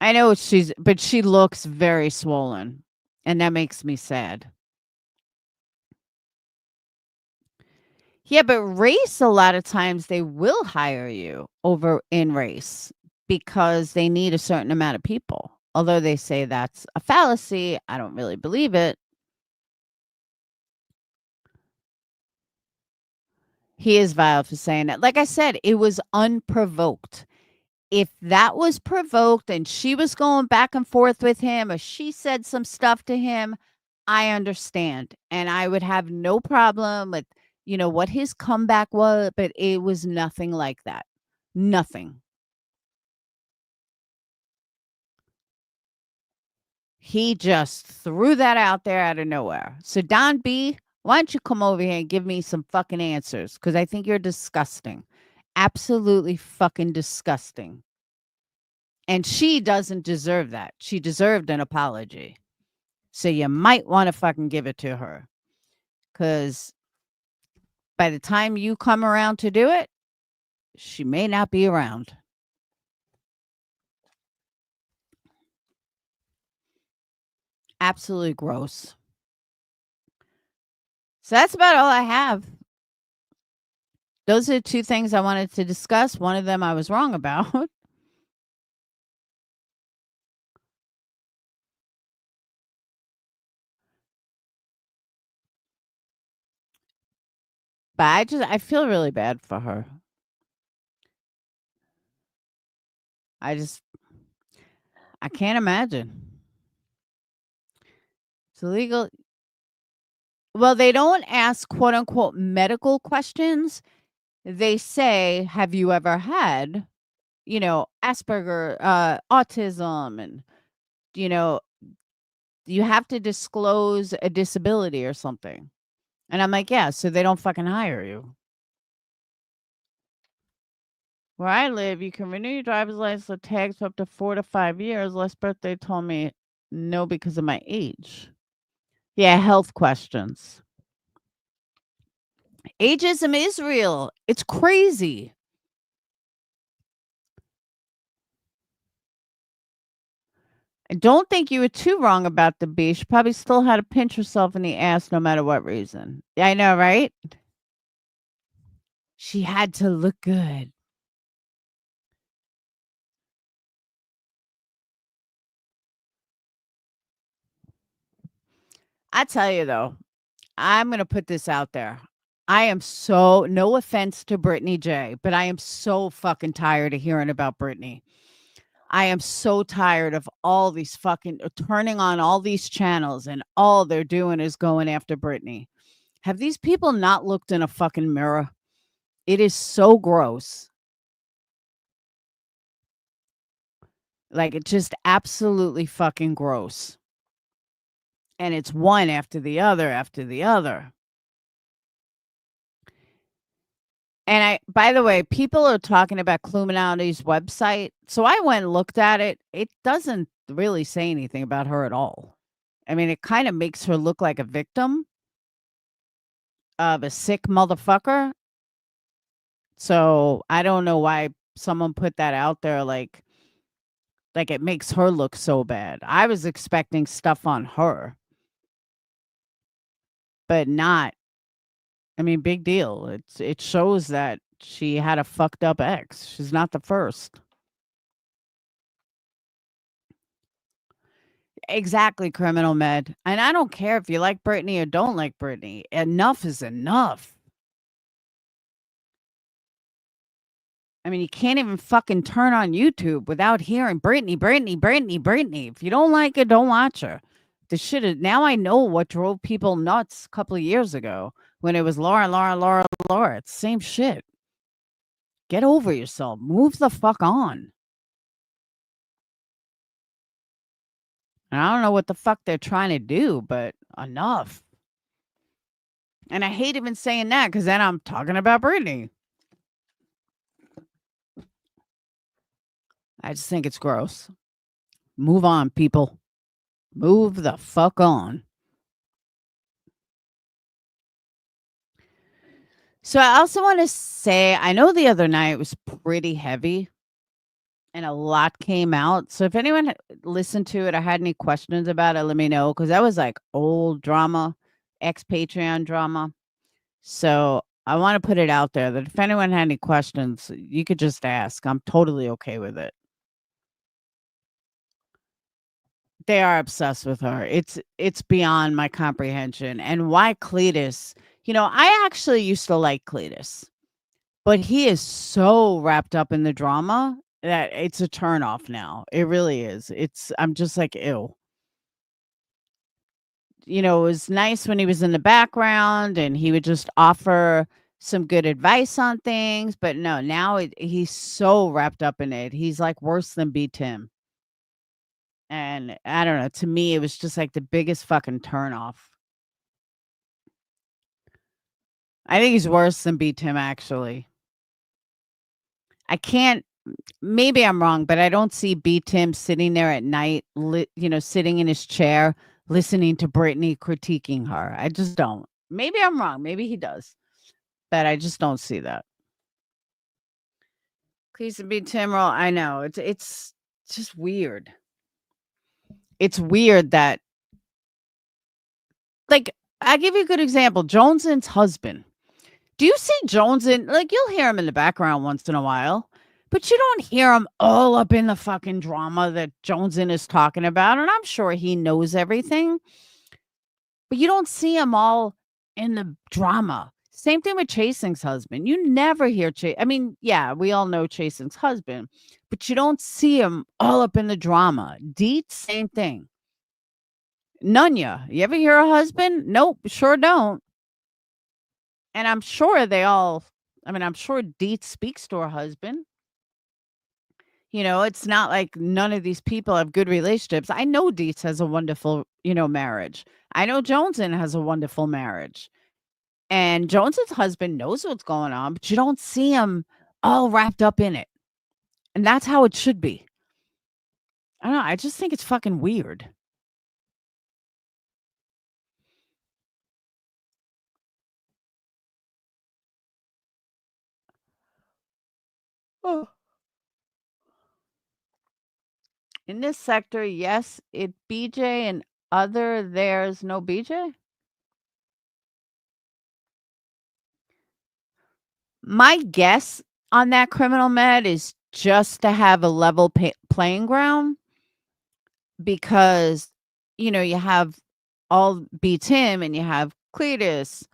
A: I know but she looks very swollen. And that makes me sad. Yeah, but race, a lot of times they will hire you over in race because they need a certain amount of people. Although they say that's a fallacy, I don't really believe it. He is vile for saying that. Like I said, it was unprovoked. If that was provoked and she was going back and forth with him or she said some stuff to him, I understand. And I would have no problem with, what his comeback was, but it was nothing like that. Nothing. He just threw that out there out of nowhere. So, Don B, why don't you come over here and give me some fucking answers? Because I think you're disgusting. Absolutely fucking disgusting. And she doesn't deserve that. She deserved an apology. So you might want to fucking give it to her. Because by the time you come around to do it, she may not be around. Absolutely gross. So that's about all I have. Those are 2 things I wanted to discuss. One of them I was wrong about. But I feel really bad for her. I just I can't imagine. It's illegal. Well, they don't ask quote unquote medical questions. They say, "Have you ever had, Asperger, autism, and you know, you have to disclose a disability or something." And I'm like, "Yeah, so they don't fucking hire you." Where I live, you can renew your driver's license with tags for up to 4 to 5 years. Last birthday told me no because of my age. Yeah, health questions. Ageism is real. It's crazy. I don't think you were too wrong about the bee. She probably still had to pinch herself in the ass no matter what reason. Yeah, I know, right? She had to look good. I tell you though, I'm gonna put this out there. I am so no offense to Brittany J, but I am so fucking tired of hearing about Brittany. I am so tired of all these fucking turning on all these channels and all they're doing is going after Brittany. Have these people not looked in a fucking mirror? It is so gross. Like, it's just absolutely fucking gross. And it's one after the other after the other. And by the way, people are talking about Cluminati's website. So I went and looked at it. It doesn't really say anything about her at all. I mean, it kind of makes her look like a victim of a sick motherfucker. So I don't know why someone put that out there like it makes her look so bad. I was expecting stuff on her, but not. I mean, big deal. It shows that she had a fucked up ex. She's not the first. Exactly, criminal med. And I don't care if you like Britney or don't like Britney. Enough is enough. I mean, you can't even fucking turn on YouTube without hearing Britney, Britney, Britney, Britney. If you don't like it, don't watch her. The shit is now I know what drove people nuts a couple of years ago when it was Laura, Laura, Laura, Laura. It's the same shit. Get over yourself. Move the fuck on. And I don't know what the fuck they're trying to do, but enough. And I hate even saying that because then I'm talking about Britney. I just think it's gross. Move on, people. Move the fuck on. So I also want to say, I know the other night was pretty heavy and a lot came out. So if anyone listened to it or had any questions about it, let me know because that was like old drama, ex Patreon drama. So I want to put it out there that if anyone had any questions, you could just ask. I'm totally okay with it. They are obsessed with her. It's beyond my comprehension. And why Cletus? I actually used to like Cletus, but he is so wrapped up in the drama that it's a turnoff now. It really is. I'm just like, ew. It was nice when he was in the background and he would just offer some good advice on things, but no, now he's so wrapped up in it. He's like worse than B Tim. And I don't know, to me, it was just like the biggest fucking turnoff. I think he's worse than B Tim, actually. I can't, maybe I'm wrong, but I don't see B Tim sitting there at night, sitting in his chair, listening to Britney critiquing her. I just don't. Maybe I'm wrong. Maybe he does, but I just don't see that. Please B Tim role. I know it's just weird. It's weird that, like, I give you a good example. Jones's husband. Do you see Jones like you'll hear him in the background once in a while, but you don't hear him all up in the fucking drama that Joneson is talking about. And I'm sure he knows everything, but you don't see him all in the drama Same thing with Chasing's husband. You never hear I mean, yeah, we all know Chasing's husband, but you don't see him all up in the drama. Deet, same thing. Nunya, you ever hear her husband? Nope, sure don't. And I'm sure I'm sure Deet speaks to her husband. It's not like none of these people have good relationships. I know Deetz has a wonderful, marriage. I know Joneson has a wonderful marriage. And Jones's husband knows what's going on, but you don't see him all wrapped up in it. And that's how it should be. I don't know. I just think it's fucking weird. Oh. In this sector, yes, it BJ and other there's no BJ. My guess on that criminal med is just to have a level playing ground because, you have all beats him and you have Cletus.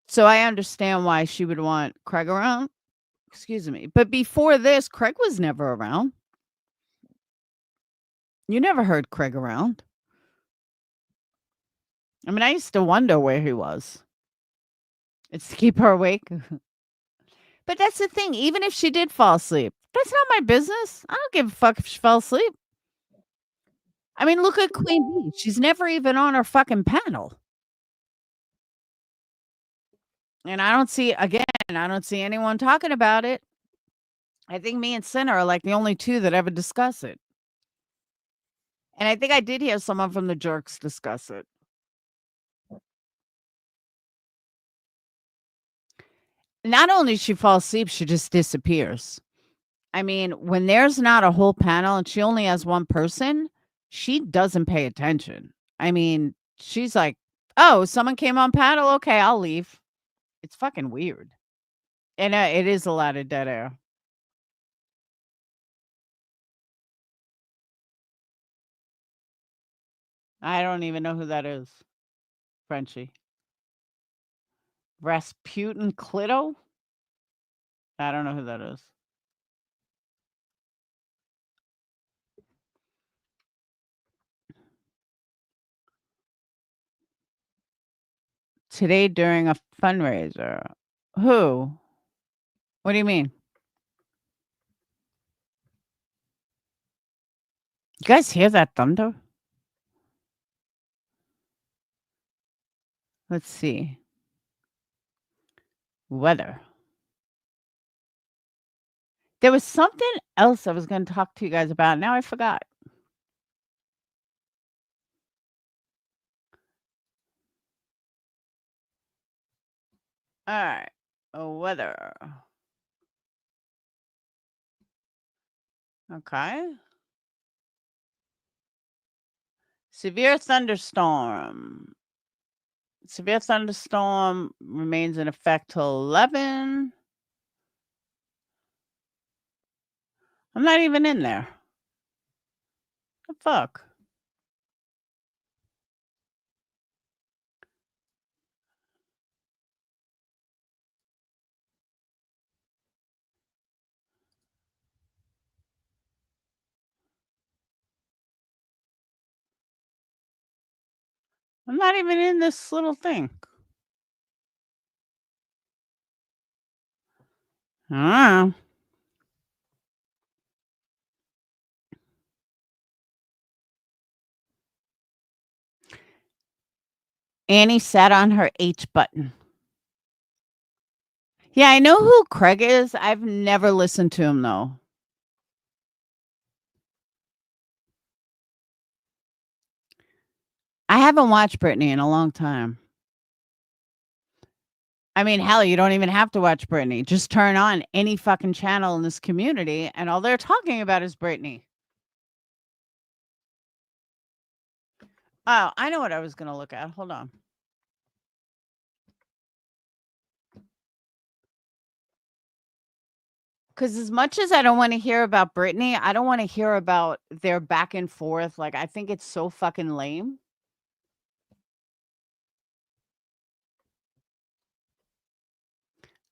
A: So I understand why she would want Craig around. Excuse me. But before this, Craig was never around. You never heard Craig around. I mean, I used to wonder where he was. It's to keep her awake. But that's the thing. Even if she did fall asleep, that's not my business. I don't give a fuck if she fell asleep. I mean, look at Queen Bee. She's never even on our fucking panel. And I don't see anyone talking about it. I think me and Sinner are like the only two that ever discuss it. And I think I did hear someone from the Jerks discuss it. Not only does she fall asleep, she just disappears. I mean, when there's not a whole panel and she only has one person, she doesn't pay attention. I mean, she's like, "Oh, someone came on panel. Okay, I'll leave." It's fucking weird. And it is a lot of dead air. I don't even know who that is. Frenchie. Rasputin Clito? I don't know who that is. Today during a fundraiser. Who? What do you mean? You guys hear that thunder? Let's see. Weather. There was something else I was going to talk to you guys about. Now I forgot. All right. Weather. Okay. Severe thunderstorm. Severe thunderstorm remains in effect till 11. I'm not even in there. The fuck? I'm not even in this little thing. Ah. Annie sat on her H button. Yeah, I know who Craig is. I've never listened to him though. I haven't watched Britney in a long time. I mean, hell, you don't even have to watch Britney. Just turn on any fucking channel in this community, and all they're talking about is Britney. Oh, I know what I was going to look at. Hold on. Because as much as I don't want to hear about Britney, I don't want to hear about their back and forth. Like, I think it's so fucking lame.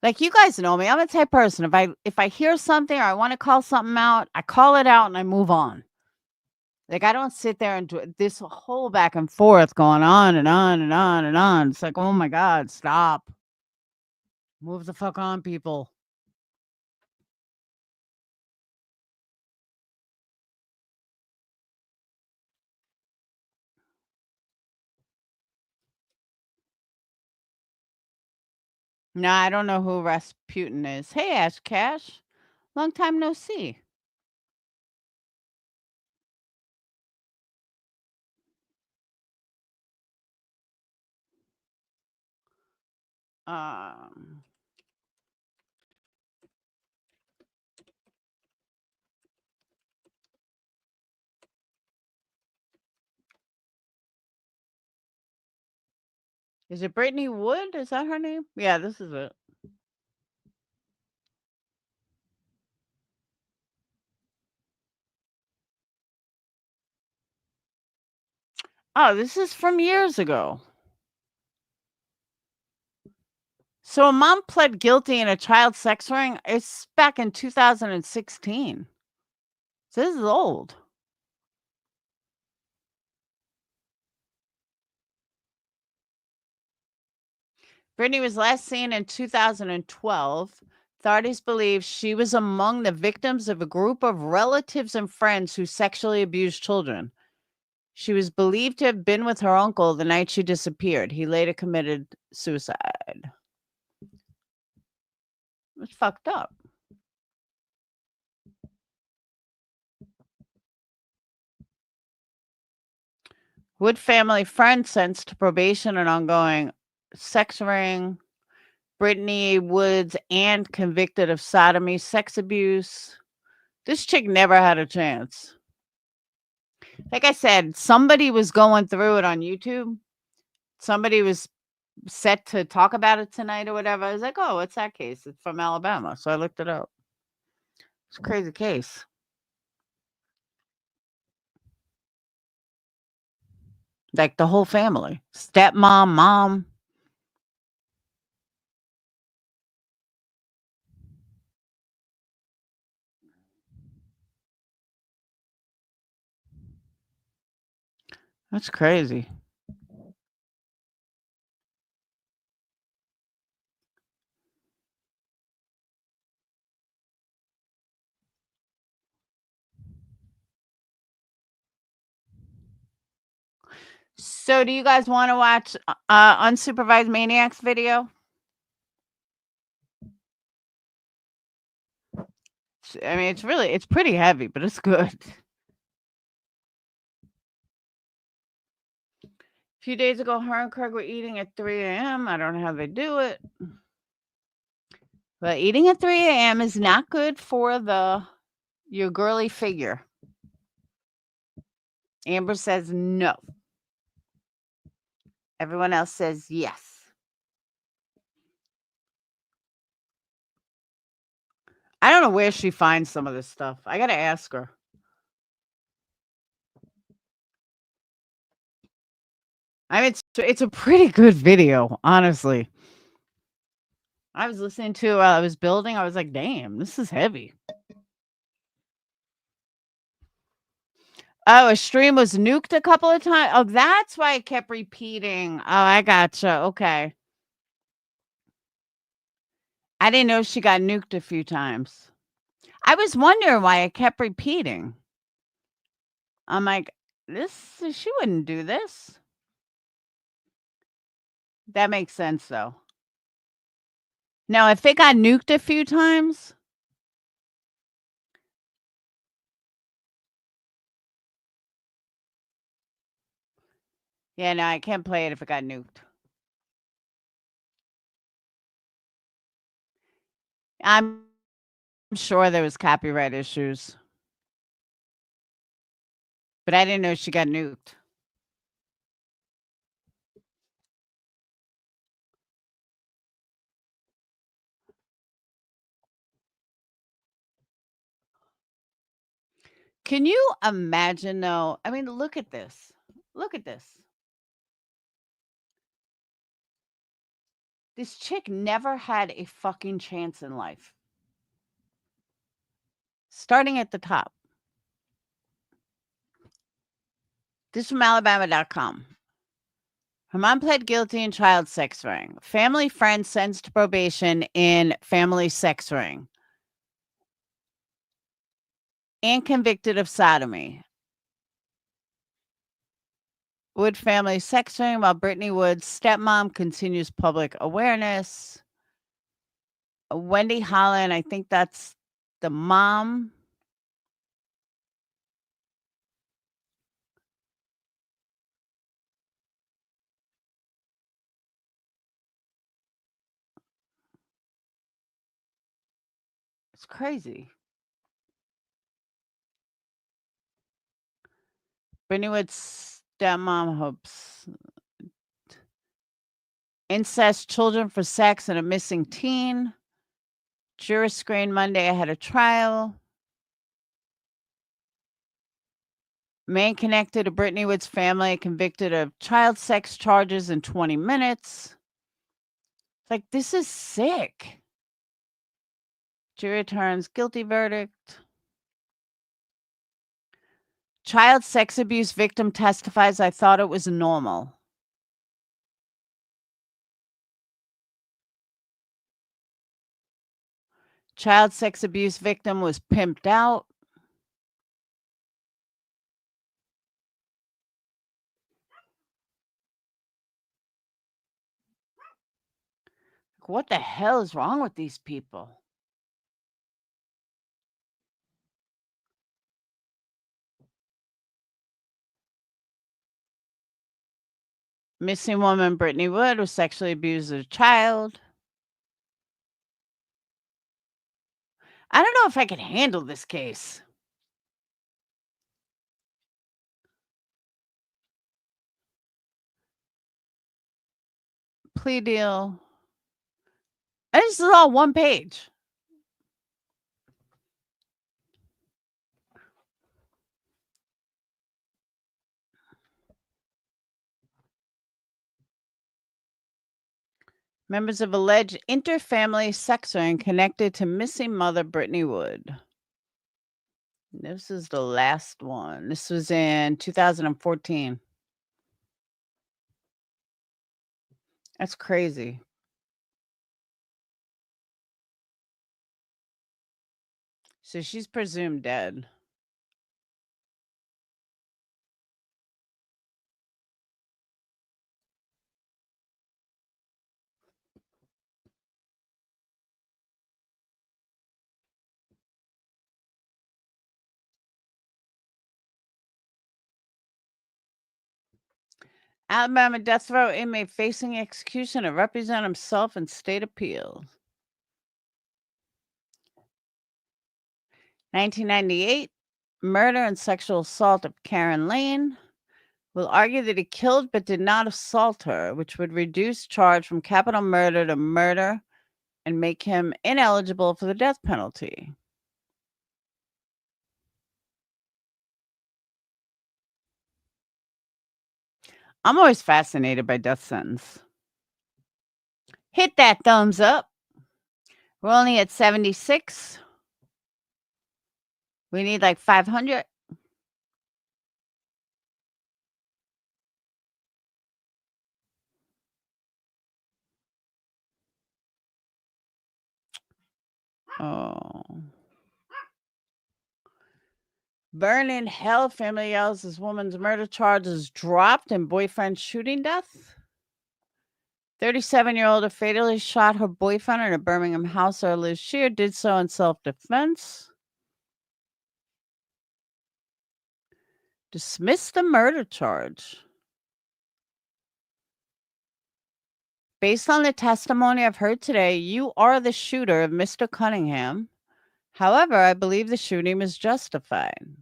A: Like, you guys know me, I'm a type person, if I hear something or I wanna call something out, I call it out and I move on. Like, I don't sit there and do this whole back and forth going on and on and on and on. It's like, "Oh my god, stop. Move the fuck on, people." No, I don't know who Rasputin is. "Hey, Ash Cash. Long time no see." Um, is it Brittany Wood? Is that her name? Yeah, this is it. Oh, this is from years ago. So a mom pled guilty in a child sex ring. It's back in 2016. So this is old. Brittany was last seen in 2012. Authorities believe she was among the victims of a group of relatives and friends who sexually abused children. She was believed to have been with her uncle the night she disappeared. He later committed suicide. It's fucked up. Wood family friend sentenced to probation and ongoing sex ring. Brittany Woods and convicted of sodomy, sex abuse. This chick never had a chance. Like I said, somebody was going through it on YouTube. Somebody was set to talk about it tonight or whatever. I was like, oh, what's that case? It's from Alabama. So I looked it up. It's a crazy case. Like the whole family, stepmom, mom. That's crazy. So do you guys want to watch Unsupervised Maniacs video? I mean, it's pretty heavy, but it's good. A few days ago, her and Craig were eating at 3 a.m. I don't know how they do it. But eating at 3 a.m. is not good for your girly figure. Amber says no. Everyone else says yes. I don't know where she finds some of this stuff. I gotta ask her. I mean, it's a pretty good video, honestly. I was listening to while I was building. I was like, damn, this is heavy. Oh, a stream was nuked a couple of times. Oh, that's why it kept repeating. Oh, I gotcha. Okay. I didn't know she got nuked a few times. I was wondering why it kept repeating. I'm like, she wouldn't do this. That makes sense though. Now, if it got nuked a few times, yeah, no, I can't play it if it got nuked. I'm sure there was copyright issues, but I didn't know she got nuked. Can you imagine though? I mean, look at this. Look at this. This chick never had a fucking chance in life. Starting at the top. This is from Alabama.com. Her mom pled guilty in child sex ring. Family friend sends to probation in family sex ring. And convicted of sodomy. Wood family sex ring while Brittany Wood's stepmom continues public awareness. Wendy Holland, I think that's the mom. It's crazy. Brittany Wood's stepmom hopes incest, children for sex, and a missing teen. Jury screened Monday ahead of trial. Man connected to Brittany Wood's family convicted of child sex charges in 20 minutes. Like, this is sick. Jury returns guilty verdict. Child sex abuse victim testifies, I thought it was normal. Child sex abuse victim was pimped out. What the hell is wrong with these people? Missing woman Brittany Wood was sexually abused as a child. I don't know if I can handle this case. Plea deal. And this is all one page. Members of alleged interfamily sex ring connected to missing mother Brittany Wood. This is the last one. This was in 2014. That's crazy. So she's presumed dead. Alabama death row inmate facing execution to represent himself in state appeals. 1998, murder and sexual assault of Karen Lane. Will argue that he killed but did not assault her, which would reduce charge from capital murder to murder and make him ineligible for the death penalty. I'm always fascinated by death sentence. Hit that thumbs up. We're only at 76. We need like 500. Oh. Burn in hell. Family yells this woman's murder charges dropped and boyfriend shooting death. 37-year-old who fatally shot her boyfriend in a Birmingham house earlier this year did so in self-defense. Dismiss the murder charge. Based on the testimony I've heard today, you are the shooter of Mr. Cunningham. However, I believe the shooting was justified.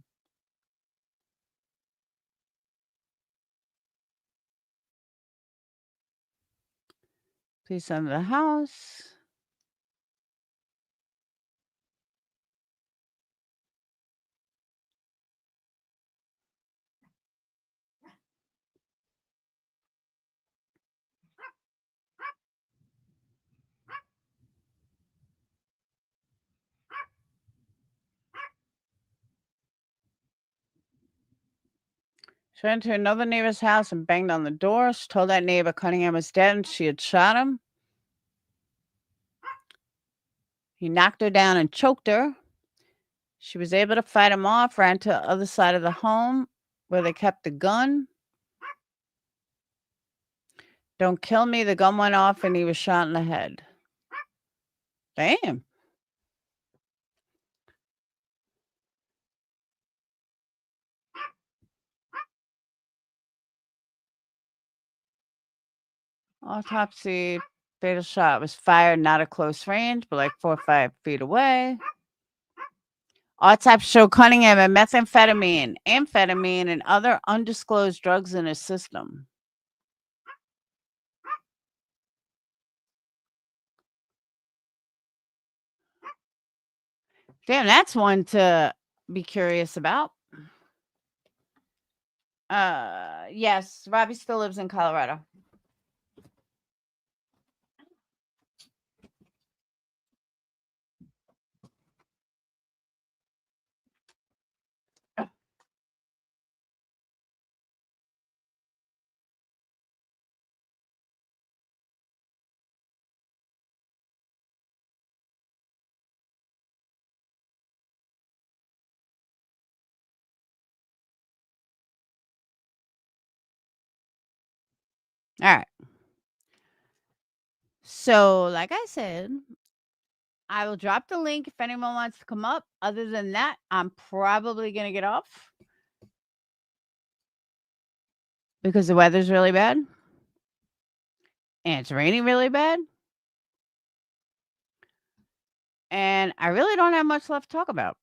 A: Please enter the house. She went to another neighbor's house and banged on the door. She told that neighbor Cunningham was dead and she had shot him. He knocked her down and choked her. She was able to fight him off, ran to the other side of the home where they kept the gun. Don't kill me. The gun went off and he was shot in the head. Damn. Autopsy, fatal shot was fired not at close range, but like 4 or 5 feet away. Autopsy showed Cunningham had methamphetamine, amphetamine, and other undisclosed drugs in his system. Damn, that's one to be curious about. Yes, Robbie still lives in Colorado. All right. So, like I said, I will drop the link if anyone wants to come up. Other than that, I'm probably going to get off because the weather's really bad and it's raining really bad. And I really don't have much left to talk about.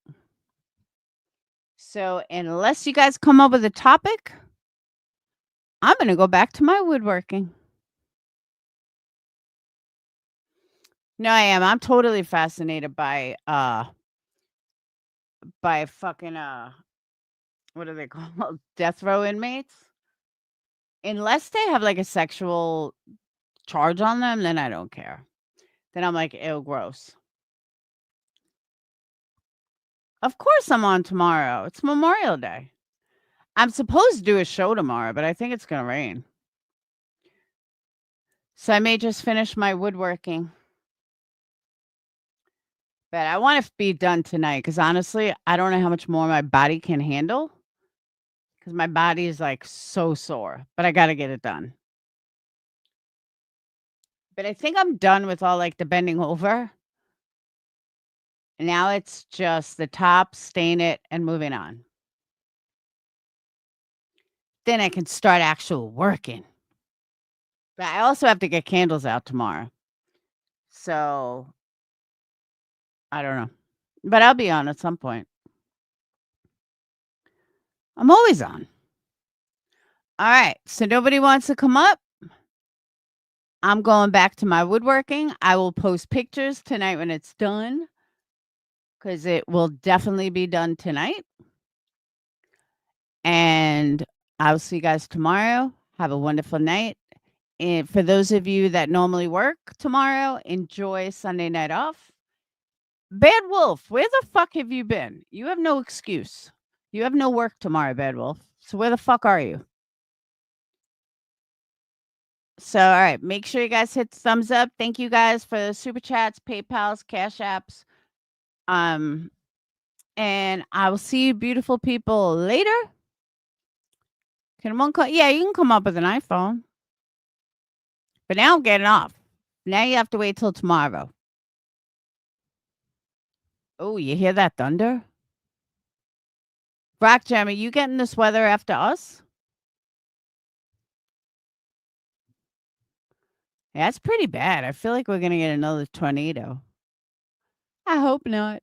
A: So, unless you guys come up with a topic, I'm going to go back to my woodworking. No, I am. I'm totally fascinated by fucking what are they called? Death row inmates. Unless they have like a sexual charge on them, then I don't care. Then I'm like, ew, gross. Of course I'm on tomorrow. It's Memorial Day. I'm supposed to do a show tomorrow, but I think it's going to rain. So I may just finish my woodworking. But I want to be done tonight because honestly, I don't know how much more my body can handle because my body is like so sore, but I got to get it done. But I think I'm done with all like the bending over. Now it's just the top, stain it, and moving on. Then I can start actual working. But I also have to get candles out tomorrow. So I don't know. But I'll be on at some point. I'm always on. All right. So nobody wants to come up. I'm going back to my woodworking. I will post pictures tonight when it's done because it will definitely be done tonight. And I'll see you guys tomorrow. Have a wonderful night. And for those of you that normally work tomorrow, enjoy Sunday night off. Bad Wolf, where the fuck have you been? You have no excuse. You have no work tomorrow, Bad Wolf. So where the fuck are you? So, all right, make sure you guys hit the thumbs up. Thank you guys for the super chats, PayPals, Cash Apps. And I will see you beautiful people later. Can one call? Yeah, you can come up with an iPhone. But now I'm getting off. Now you have to wait till tomorrow. Oh, you hear that thunder? Rock Jam, are you getting this weather after us? Yeah, it's pretty bad. I feel like we're going to get another tornado. I hope not.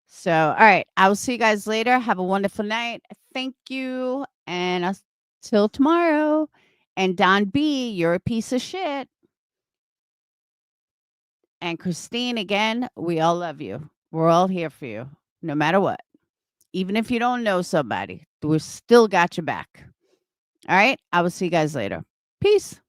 A: So, all right. I will see you guys later. Have a wonderful night. Thank you. And till tomorrow. And Don B, you're a piece of shit. And Christine, again, we all love you. We're all here for you, no matter what. Even if you don't know somebody, we still got your back. All right. I will see you guys later. Peace.